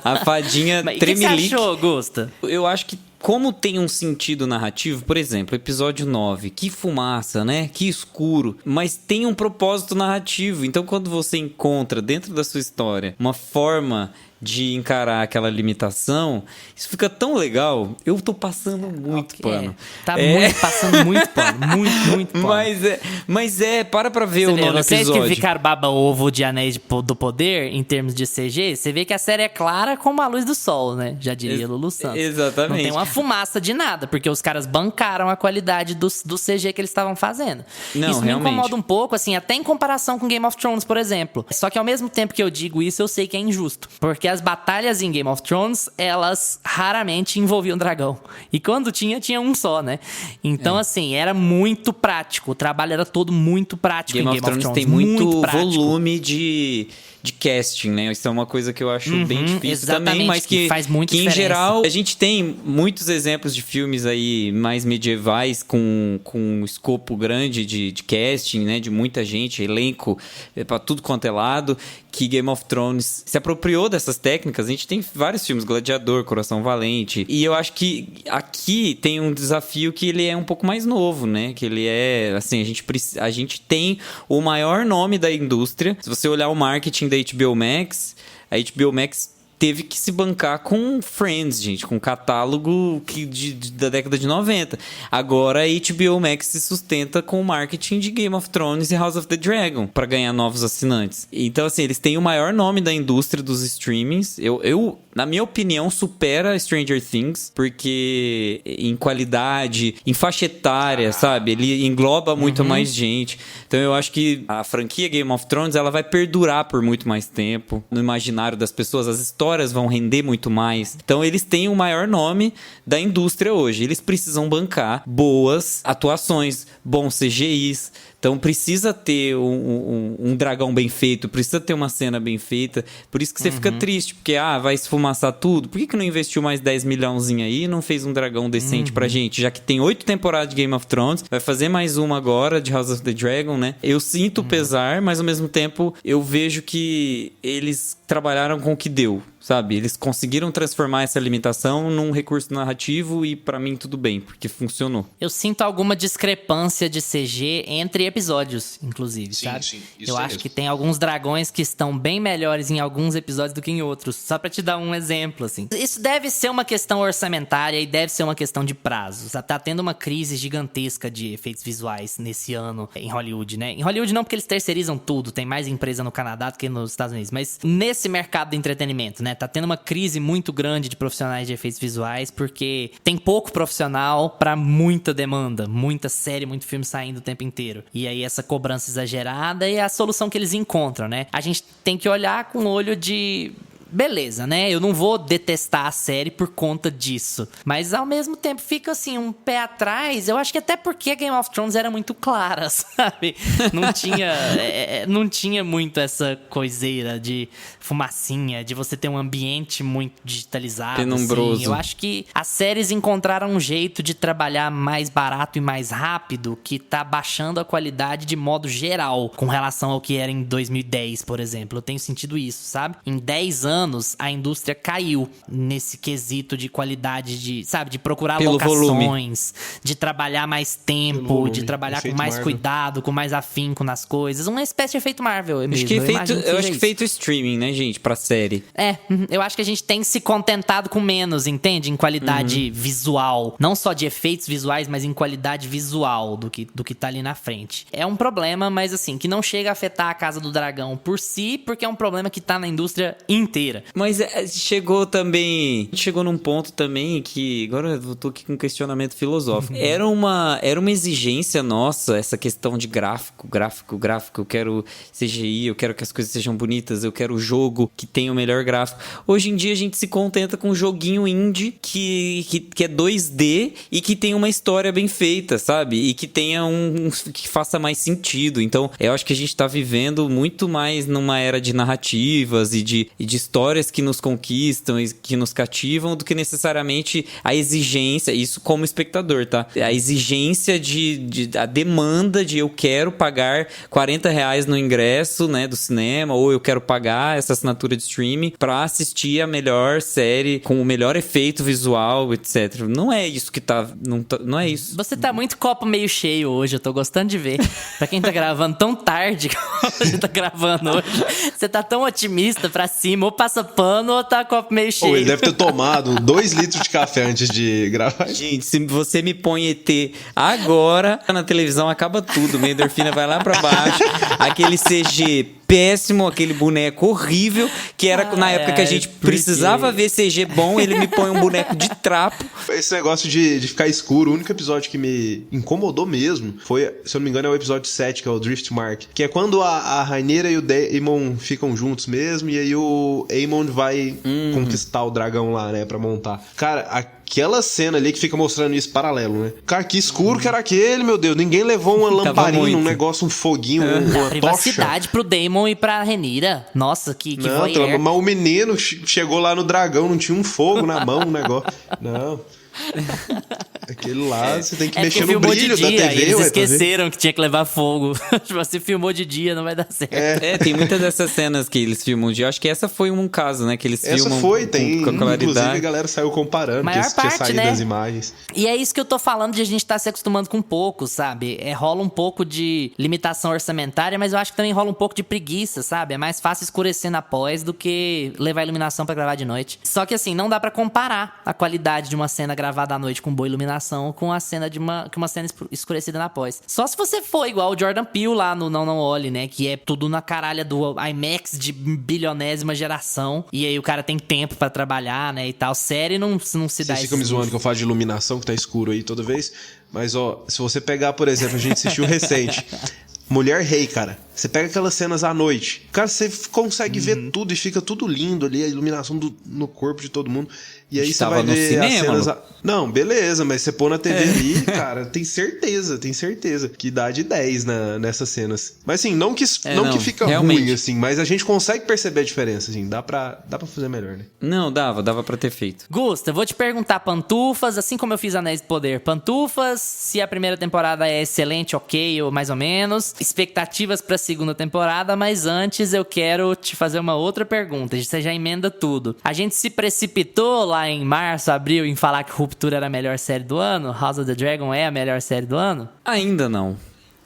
A fadinha tremelique. O que você achou, Gusta? Eu acho que como tem um sentido narrativo, por exemplo, episódio 9, que fumaça, né? Que escuro, mas tem um propósito narrativo. Então, quando você encontra dentro da sua história uma forma de encarar aquela limitação, isso fica tão legal. Eu tô passando muito pano. Tá passando muito pano. Muito pano. Mas para ver o nono vocês episódio. Vocês que ficaram baba-ovo de Anéis do Poder, em termos de CG, você vê que a série é clara como a luz do sol, né? Já diria Lulu Santos. Exatamente. Não tem uma fumaça de nada, porque os caras bancaram a qualidade do CG que eles estavam fazendo. Não, isso realmente. me incomoda um pouco, assim, até em comparação com Game of Thrones, por exemplo. Só que ao mesmo tempo que eu digo isso, eu sei que é injusto. Porque as batalhas em Game of Thrones, elas raramente envolviam dragão. E quando tinha um só, né? Então, assim, era muito prático. O trabalho era todo muito prático Game em of Game of Thrones Thrones. tem muito volume de de casting, né? Isso é uma coisa que eu acho bem difícil também, mas que faz muito que em diferença. geral a gente tem muitos exemplos de filmes aí mais medievais com um escopo grande de casting, né? De muita gente, elenco pra tudo quanto é lado, que Game of Thrones se apropriou dessas técnicas. A gente tem vários filmes, Gladiador, Coração Valente, e eu acho que aqui tem um desafio que ele é um pouco mais novo, né? Que ele é, assim, a gente tem o maior nome da indústria. Se você olhar o marketing da HBO Max, a HBO Max teve que se bancar com Friends, gente, com um catálogo da década de 90. Agora a HBO Max se sustenta com o marketing de Game of Thrones e House of the Dragon para ganhar novos assinantes. Então, assim, eles têm o maior nome da indústria dos streamings. Eu na minha opinião, supera Stranger Things, porque em qualidade, em faixa etária, sabe? Ele engloba muito mais gente. Então eu acho que a franquia Game of Thrones, ela vai perdurar por muito mais tempo no imaginário das pessoas. As histórias vão render muito mais. Então eles têm o maior nome da indústria hoje. Eles precisam bancar boas atuações, bons CGIs. Então precisa ter um dragão bem feito, precisa ter uma cena bem feita. Por isso que você fica triste, porque vai esfumaçar tudo. Por que não investiu mais 10 milhãozinho aí e não fez um dragão decente pra gente? Já que tem 8 temporadas de Game of Thrones, vai fazer mais uma agora de House of the Dragon, né? Eu sinto pesar, mas ao mesmo tempo eu vejo que eles trabalharam com o que deu, sabe? Eles conseguiram transformar essa limitação num recurso narrativo e pra mim tudo bem, porque funcionou. Eu sinto alguma discrepância de CG entre episódios, inclusive, Sim, sabe? sim, isso Eu é acho mesmo. que tem alguns dragões que estão bem melhores em alguns episódios do que em outros. Só pra te dar um exemplo, assim. Isso deve ser uma questão orçamentária e deve ser uma questão de prazos. Tá tendo uma crise gigantesca de efeitos visuais nesse ano em Hollywood, né? Em Hollywood não, porque eles terceirizam tudo. Tem mais empresa no Canadá do que nos Estados Unidos. Mas nesse mercado de entretenimento, né? Tá tendo uma crise muito grande de profissionais de efeitos visuais, porque tem pouco profissional pra muita demanda. Muita série, muito filme saindo o tempo inteiro. E aí essa cobrança exagerada é a solução que eles encontram, né? A gente tem que olhar com o olho de... Beleza, né? Eu não vou detestar a série por conta disso. Mas ao mesmo tempo fica assim, um pé atrás. Eu acho que até porque Game of Thrones era muito clara, sabe? Não tinha muito essa coiseira de fumacinha, de você ter um ambiente muito digitalizado. Penumbroso. Assim. Eu acho que as séries encontraram um jeito de trabalhar mais barato e mais rápido, que tá baixando a qualidade de modo geral, com relação ao que era em 2010, por exemplo. Eu tenho sentido isso, sabe? Em 10 anos, a indústria caiu nesse quesito de qualidade de, sabe, de procurar Pelo locações, volume. de trabalhar mais tempo, volume, de trabalhar com efeito mais Marvel. cuidado, com mais afinco nas coisas. Uma espécie de efeito Marvel mesmo. Acho que Eu acho que feito streaming, né, gente, pra série. Eu acho que a gente tem se contentado com menos, entende? Em qualidade visual. Não só de efeitos visuais, mas em qualidade visual do que tá ali na frente. É um problema, mas assim, que não chega a afetar a Casa do Dragão por si, porque é um problema que tá na indústria inteira. Mas chegou num ponto também que, agora eu tô aqui com um questionamento filosófico. Era uma exigência nossa, essa questão de gráfico, eu quero CGI, eu quero que as coisas sejam bonitas, eu quero o jogo que tenha o melhor gráfico. Hoje em dia a gente se contenta com um joguinho indie que é 2D e que tem uma história bem feita, sabe? E que tenha que faça mais sentido. Então, eu acho que a gente tá vivendo muito mais numa era de narrativas e de histórias que nos conquistam e que nos cativam do que necessariamente a exigência, isso como espectador, tá? A exigência a demanda de eu quero pagar R$40 no ingresso, né, do cinema, ou eu quero pagar essa assinatura de streaming pra assistir a melhor série com o melhor efeito visual, etc. Não é isso que tá... Não é isso. Você tá muito copo meio cheio hoje, eu tô gostando de ver. Pra quem tá gravando tão tarde como a gente tá gravando hoje, você tá tão otimista pra cima, ou passa pano ou tá copo meio cheio. Pô, ele deve ter tomado 2 litros de café antes de gravar. Gente, se você me põe ET agora na televisão, acaba tudo. Minha endorfina vai lá pra baixo. Aquele CG péssimo, aquele boneco horrível, que era na época que a gente precisava ver CG bom, ele me põe um boneco de trapo. Esse negócio de ficar escuro, o único episódio que me incomodou mesmo foi, se eu não me engano, é o episódio 7, que é o Driftmark. Que é quando a Rhaenyra e o Daemon ficam juntos mesmo, e aí o Aemon vai conquistar o dragão lá, né, pra montar. Cara, aquela cena ali que fica mostrando isso paralelo, né? Cara, que escuro que era aquele, meu Deus. Ninguém levou uma lamparina, um negócio, um foguinho, uma privacidade tocha. pro Daemon e pra Rhaenyra. Nossa, que Não, voyeur. mas o menino chegou lá no dragão, não tinha um fogo na mão, um negócio. Não. Aquele lá, você tem que mexer no brilho da TV. Eles esqueceram que tinha que levar fogo. Você filmou de dia, não vai dar certo. Tem muitas dessas cenas que eles filmam de dia. Acho que essa foi um caso, né? Que eles filmam com claridade. Inclusive a galera saiu comparando, Maior porque tinha parte, saído né? das imagens. E é isso que eu tô falando de a gente tá se acostumando com pouco, sabe? Rola um pouco de limitação orçamentária, mas eu acho que também rola um pouco de preguiça, sabe? É mais fácil escurecer na pós do que levar iluminação pra gravar de noite. Só que assim, não dá pra comparar a qualidade de uma cena gravada à noite com boa iluminação com a cena de uma cena escurecida na pós. Só se você for igual o Jordan Peele lá no Não Olhe, né? Que é tudo na caralha do IMAX de bilionésima geração. E aí o cara tem tempo pra trabalhar, né? E tal. Série não se dá Vocês ficam me zoando que eu falo de iluminação, que tá escuro aí toda vez. Mas, ó, se você pegar, por exemplo, a gente assistiu recente... Mulher Rei, cara. Você pega aquelas cenas à noite. Cara, você consegue ver tudo e fica tudo lindo ali, a iluminação no corpo de todo mundo. E aí você vai ver cinema, as cenas... Não, beleza, mas você pôr na TV ali, cara, tem certeza que dá de 10 nessas cenas. Mas assim, não que fica realmente ruim, assim, mas a gente consegue perceber a diferença, assim, dá pra fazer melhor, né? Não, dava pra ter feito. Gusta, eu vou te perguntar pantufas, assim como eu fiz Anéis de Poder. Pantufas, se a primeira temporada é excelente, ok, ou mais ou menos. Expectativas pra segunda temporada, mas antes eu quero te fazer uma outra pergunta. Você já emenda tudo. A gente se precipitou lá em março, abril, em falar que Ruptura era a melhor série do ano? House of the Dragon é a melhor série do ano? Ainda não.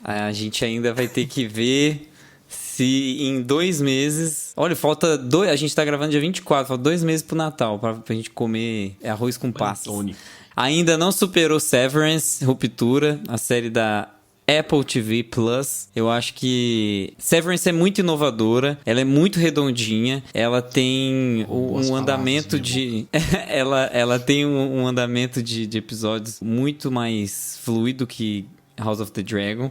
A gente ainda vai ter que ver se em 2 meses... Olha, falta 2... A gente tá gravando dia 24, falta 2 meses pro Natal, pra gente comer arroz com passas. Ainda não superou Severance, Ruptura, a série da Apple TV Plus. Eu acho que Severance é muito inovadora, ela é muito redondinha, ela tem um andamento de... ela tem um andamento de episódios muito mais fluido que House of the Dragon.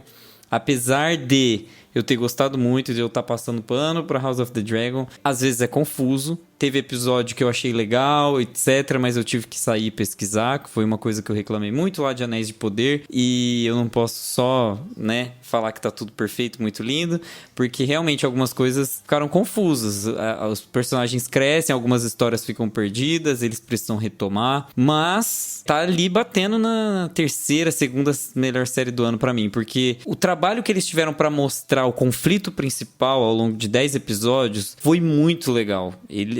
Apesar de eu ter gostado muito de eu estar passando pano pra House of the Dragon, às vezes é confuso. Teve episódio que eu achei legal, etc, mas eu tive que sair e pesquisar, que foi uma coisa que eu reclamei muito lá de Anéis de Poder, e eu não posso só, né, falar que tá tudo perfeito, muito lindo, porque realmente algumas coisas ficaram confusas. Os personagens crescem, algumas histórias ficam perdidas, eles precisam retomar, mas tá ali batendo na terceira, segunda melhor série do ano pra mim, porque o trabalho que eles tiveram pra mostrar o conflito principal ao longo de 10 episódios foi muito legal.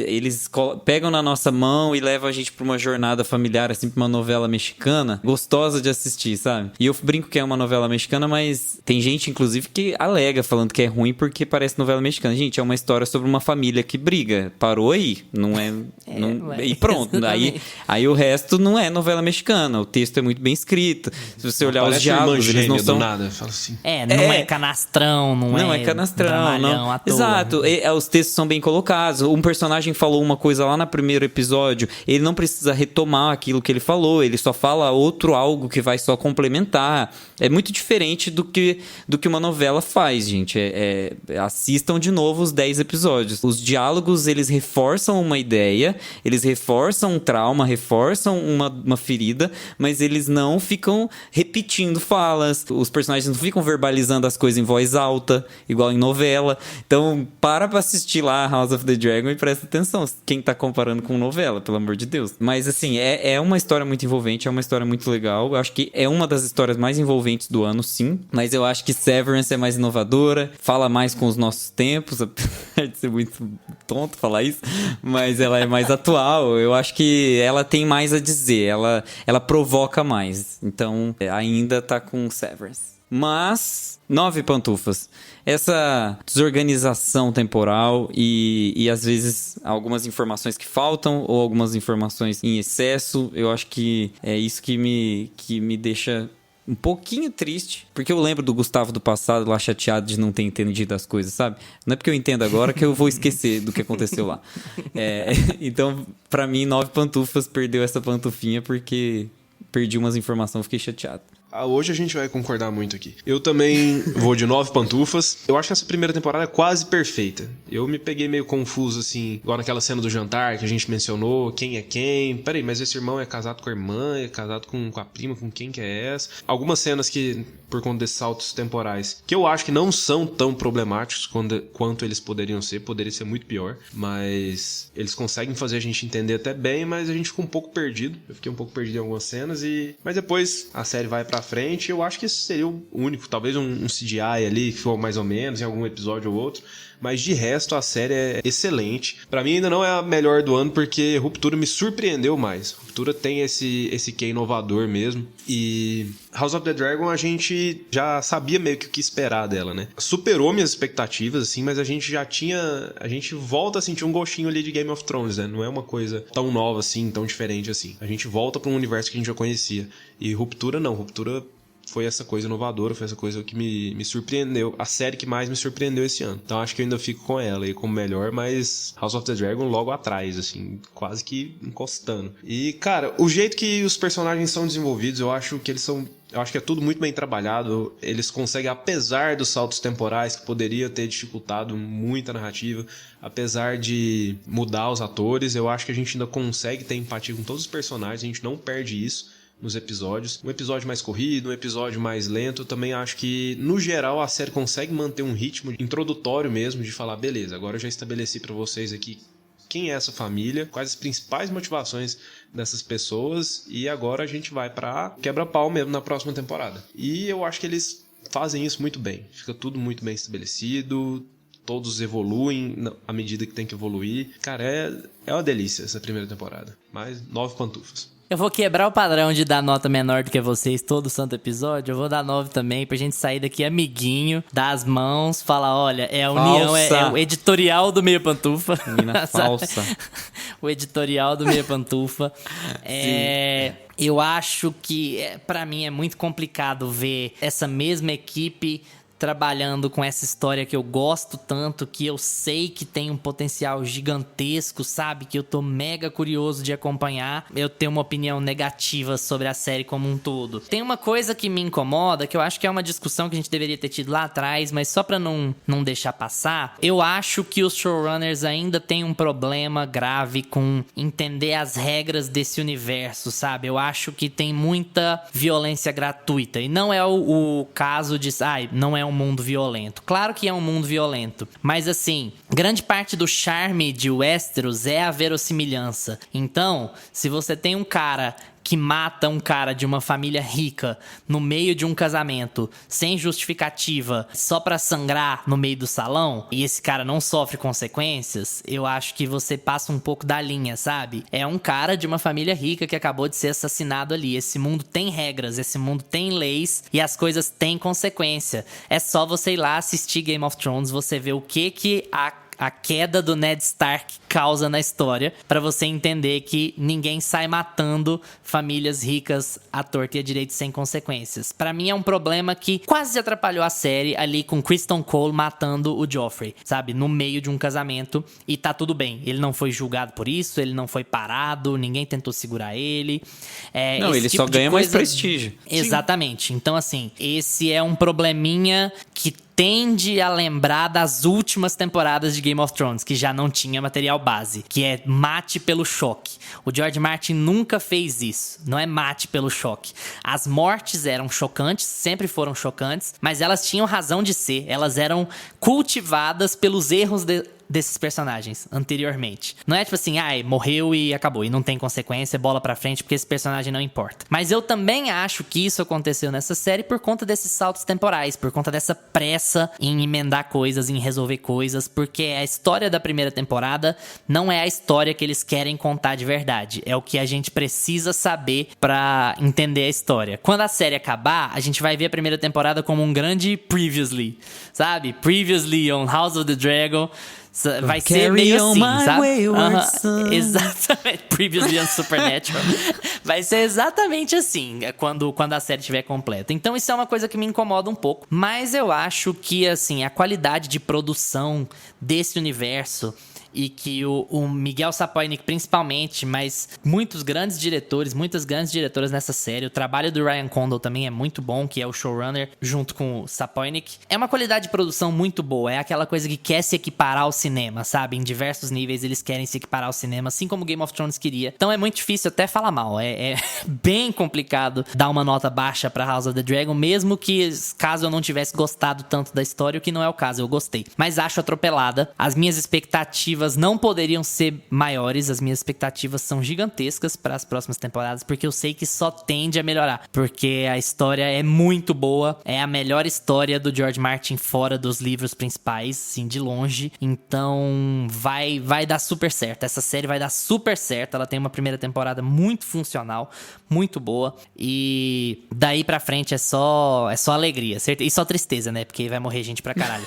Eles pegam na nossa mão e levam a gente pra uma jornada familiar, assim, pra uma novela mexicana, gostosa de assistir, sabe? E eu brinco que é uma novela mexicana, mas tem gente, inclusive, que alega, falando que é ruim porque parece novela mexicana. Gente, é uma história sobre uma família que briga. Parou aí. Não é... e pronto. Aí o resto não é novela mexicana. O texto é muito bem escrito. Se você olhar os diálogos, eles não são... do nada. Fala assim. Não é canastrão, não é canastrão, não. Exato. Os textos são bem colocados. Um personagem falou uma coisa lá no primeiro episódio, ele não precisa retomar aquilo que ele falou, ele só fala algo que vai só complementar. É muito diferente do que uma novela faz, gente. Assistam de novo os 10 episódios. Os diálogos, eles reforçam uma ideia, eles reforçam um trauma, reforçam uma ferida, mas eles não ficam repetindo falas. Os personagens não ficam verbalizando as coisas em voz alta, igual em novela. Então, para assistir lá House of the Dragon e presta atenção quem tá comparando com novela, pelo amor de Deus. Mas assim, é uma história muito envolvente, é uma história muito legal. Eu acho que é uma das histórias mais envolventes do ano, sim. Mas eu acho que Severance é mais inovadora, fala mais com os nossos tempos, apesar de ser muito tonto falar isso, mas ela é mais atual. Eu acho que ela tem mais a dizer, ela provoca mais. Então, ainda tá com Severance. Mas, 9 pantufas. Essa desorganização temporal e às vezes algumas informações que faltam ou algumas informações em excesso, eu acho que é isso que me deixa um pouquinho triste, porque eu lembro do Gustavo do passado lá chateado de não ter entendido as coisas, sabe? Não é porque eu entendo agora que eu vou esquecer do que aconteceu lá. Então, pra mim, 9 pantufas perdeu essa pantufinha porque perdi umas informações, fiquei chateado. Hoje a gente vai concordar muito aqui. Eu também vou de 9 pantufas. Eu acho que essa primeira temporada é quase perfeita. Eu me peguei meio confuso, assim, igual naquela cena do jantar que a gente mencionou, quem é quem. Peraí, mas esse irmão é casado com a irmã, é casado com a prima, com quem que é essa? Algumas cenas que, por conta desses saltos temporais, que eu acho que não são tão problemáticos quanto eles poderiam ser. Poderia ser muito pior, mas eles conseguem fazer a gente entender até bem, mas a gente fica um pouco perdido. Eu fiquei um pouco perdido em algumas cenas, mas depois a série vai pra frente. Eu acho que esse seria o único, talvez um CGI ali, que for mais ou menos, em algum episódio ou outro. Mas de resto, a série é excelente. Pra mim ainda não é a melhor do ano, porque Ruptura me surpreendeu mais. Ruptura tem esse quê inovador mesmo. E House of the Dragon a gente já sabia meio que o que esperar dela, né? Superou minhas expectativas, assim, mas a gente volta a sentir um gostinho ali de Game of Thrones, né? Não é uma coisa tão nova assim, tão diferente assim. A gente volta pra um universo que a gente já conhecia. E Ruptura não. Ruptura foi essa coisa inovadora, foi essa coisa que me surpreendeu, a série que mais me surpreendeu esse ano. Então acho que eu ainda fico com ela aí como melhor, mas House of the Dragon logo atrás, assim, quase que encostando. E, cara, o jeito que os personagens são desenvolvidos, eu acho que é tudo muito bem trabalhado. Eles conseguem, apesar dos saltos temporais que poderia ter dificultado muita narrativa, apesar de mudar os atores, eu acho que a gente ainda consegue ter empatia com todos os personagens, a gente não perde isso nos episódios. Um episódio mais corrido, um episódio mais lento. Eu também acho que, no geral, a série consegue manter um ritmo introdutório mesmo, de falar, beleza, agora eu já estabeleci pra vocês aqui quem é essa família, quais as principais motivações dessas pessoas, e agora a gente vai pra quebra-pau mesmo na próxima temporada. E eu acho que eles fazem isso muito bem. Fica tudo muito bem estabelecido, todos evoluem à medida que tem que evoluir. Cara, é uma delícia essa primeira temporada. Mais 9 pantufas. Eu vou quebrar o padrão de dar nota menor do que vocês todo santo episódio. Eu vou dar 9 também, pra gente sair daqui amiguinho, dar as mãos, falar, olha, é a união, é o editorial do Meia Pantufa. Menina falsa. O editorial do Meia Pantufa. Eu acho que, pra mim, é muito complicado ver essa mesma equipe trabalhando com essa história que eu gosto tanto, que eu sei que tem um potencial gigantesco, sabe? Que eu tô mega curioso de acompanhar. Eu tenho uma opinião negativa sobre a série como um todo. Tem uma coisa que me incomoda, que eu acho que é uma discussão que a gente deveria ter tido lá atrás, mas só pra não deixar passar, eu acho que os showrunners ainda têm um problema grave com entender as regras desse universo, sabe? Eu acho que tem muita violência gratuita. E não é o caso de... não é um mundo violento. Claro que é um mundo violento, mas assim, grande parte do charme de Westeros é a verossimilhança. Então, se você tem um cara que mata um cara de uma família rica no meio de um casamento, sem justificativa, só pra sangrar no meio do salão, e esse cara não sofre consequências, eu acho que você passa um pouco da linha, sabe? É um cara de uma família rica que acabou de ser assassinado ali. Esse mundo tem regras, esse mundo tem leis, e as coisas têm consequência. É só você ir lá assistir Game of Thrones, você vê o que a queda do Ned Stark causa na história, pra você entender que ninguém sai matando famílias ricas à torta e à direita sem consequências. Pra mim é um problema que quase atrapalhou a série ali com Criston Cole matando o Joffrey, sabe? No meio de um casamento, e tá tudo bem. Ele não foi julgado por isso, ele não foi parado, ninguém tentou segurar ele. Não, ele só ganha mais prestígio. Exatamente. Sim. Então, assim, esse é um probleminha que tende a lembrar das últimas temporadas de Game of Thrones, que já não tinha material base, que é mate pelo choque. O George Martin nunca fez isso, não é mate pelo choque. As mortes eram chocantes, sempre foram chocantes, mas elas tinham razão de ser, elas eram cultivadas pelos erros desses personagens anteriormente. Não é tipo assim, morreu e acabou, e não tem consequência, bola pra frente, porque esse personagem não importa. Mas eu também acho que isso aconteceu nessa série por conta desses saltos temporais, por conta dessa pressa em emendar coisas, em resolver coisas, porque a história da primeira temporada não é a história que eles querem contar de verdade. É o que a gente precisa saber pra entender a história. Quando a série acabar, a gente vai ver a primeira temporada como um grande previously, sabe? Previously on House of the Dragon. Vai ser meio assim, sabe? Exatamente. Previously on Supernatural. Vai ser exatamente assim quando a série estiver completa. Então isso é uma coisa que me incomoda um pouco. Mas eu acho que, assim, a qualidade de produção desse universo e que o Miguel Sapochnik principalmente, mas muitos grandes diretores, muitas grandes diretoras nessa série. O trabalho do Ryan Condal também é muito bom, que é o showrunner junto com o Sapochnik. É uma qualidade de produção muito boa, é aquela coisa que quer se equiparar ao cinema, sabe? Em diversos níveis eles querem se equiparar ao cinema, assim como Game of Thrones queria. Então é muito difícil até falar mal, é bem complicado dar uma nota baixa pra House of the Dragon, mesmo que caso eu não tivesse gostado tanto da história, o que não é o caso, eu gostei. Mas acho atropelada, as minhas expectativas não poderiam ser maiores, as minhas expectativas são gigantescas para as próximas temporadas, porque eu sei que só tende a melhorar, porque a história é muito boa, é a melhor história do George Martin fora dos livros principais, assim, de longe. Então vai dar super certo, essa série vai dar super certo, ela tem uma primeira temporada muito funcional, muito boa, e daí pra frente é só alegria, certeza, e só tristeza, né, porque vai morrer gente pra caralho.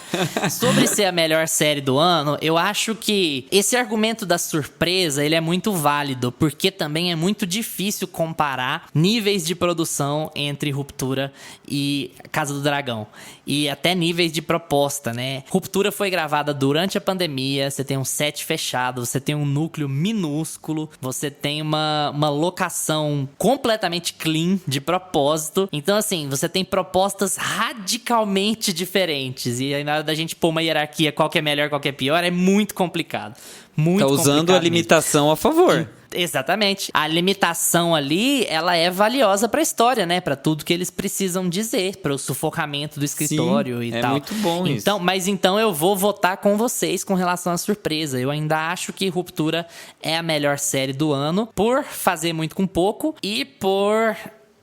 Sobre ser a melhor série do ano, eu acho que esse argumento da surpresa, ele é muito válido, porque também é muito difícil comparar níveis de produção entre Ruptura e Casa do Dragão, e até níveis de proposta, né. Ruptura foi gravada durante a pandemia, você tem um set fechado, você tem um núcleo minúsculo, você tem uma locação completamente clean, de propósito. Então, assim, você tem propostas radicalmente diferentes. E aí, na hora da gente pôr uma hierarquia, qual que é melhor, qual que é pior, é muito complicado. Muito complicado. Tá usando a limitação mesmo. A favor. Exatamente. A limitação ali, ela é valiosa pra história, né? Pra tudo que eles precisam dizer, pro sufocamento do escritório. Sim, e tal. É muito bom então, isso. Mas então eu vou votar com vocês com relação à surpresa. Eu ainda acho que Ruptura é a melhor série do ano, por fazer muito com pouco e por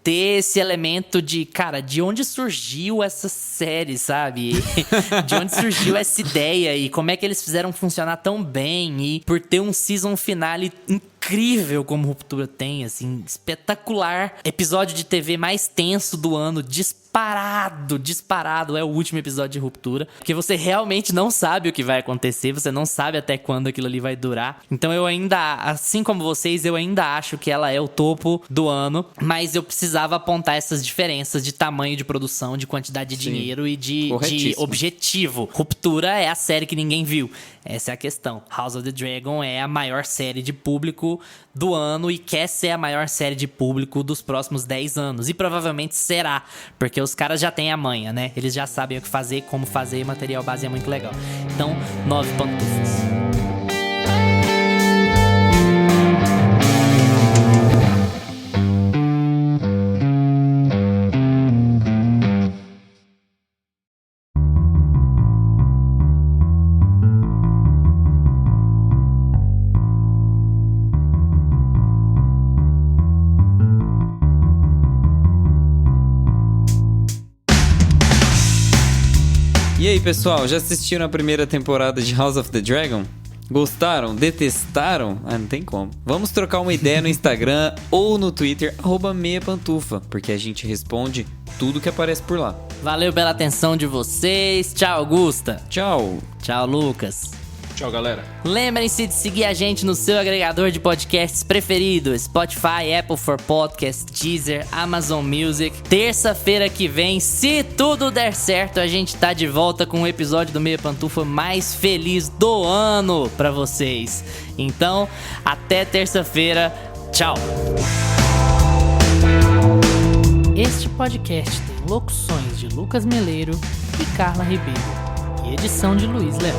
ter esse elemento de, cara, de onde surgiu essa série, sabe? De onde surgiu essa ideia e como é que eles fizeram funcionar tão bem, e por ter um season finale incrível como Ruptura tem, assim, espetacular. Episódio de TV mais tenso do ano, disparado é o último episódio de Ruptura, porque você realmente não sabe o que vai acontecer, você não sabe até quando aquilo ali vai durar. Então eu ainda, assim como vocês, eu ainda acho que ela é o topo do ano, mas eu precisava apontar essas diferenças de tamanho de produção, de quantidade de dinheiro e de objetivo. Ruptura é a série que ninguém viu, essa é a questão. House of the Dragon é a maior série de público do ano e quer ser a maior série de público dos próximos 10 anos. E provavelmente será, porque os caras já têm a manha, né? Eles já sabem o que fazer, como fazer, e o material base é muito legal. Então, 9 pantufas. E aí, pessoal, já assistiram a primeira temporada de House of the Dragon? Gostaram? Detestaram? Ah, não tem como. Vamos trocar uma ideia no Instagram ou no Twitter, @meiapantufa, porque a gente responde tudo que aparece por lá. Valeu pela atenção de vocês. Tchau, Augusta. Tchau. Tchau, Lucas. Tchau, galera. Lembrem-se de seguir a gente no seu agregador de podcasts preferido: Spotify, Apple for Podcasts, Deezer, Amazon Music. Terça-feira que vem, se tudo der certo, a gente tá de volta com o episódio do Meia Pantufa mais feliz do ano pra vocês. Então, até terça-feira. Tchau. Este podcast tem locuções de Lucas Meleiro e Carla Ribeiro e edição de Luiz Leão.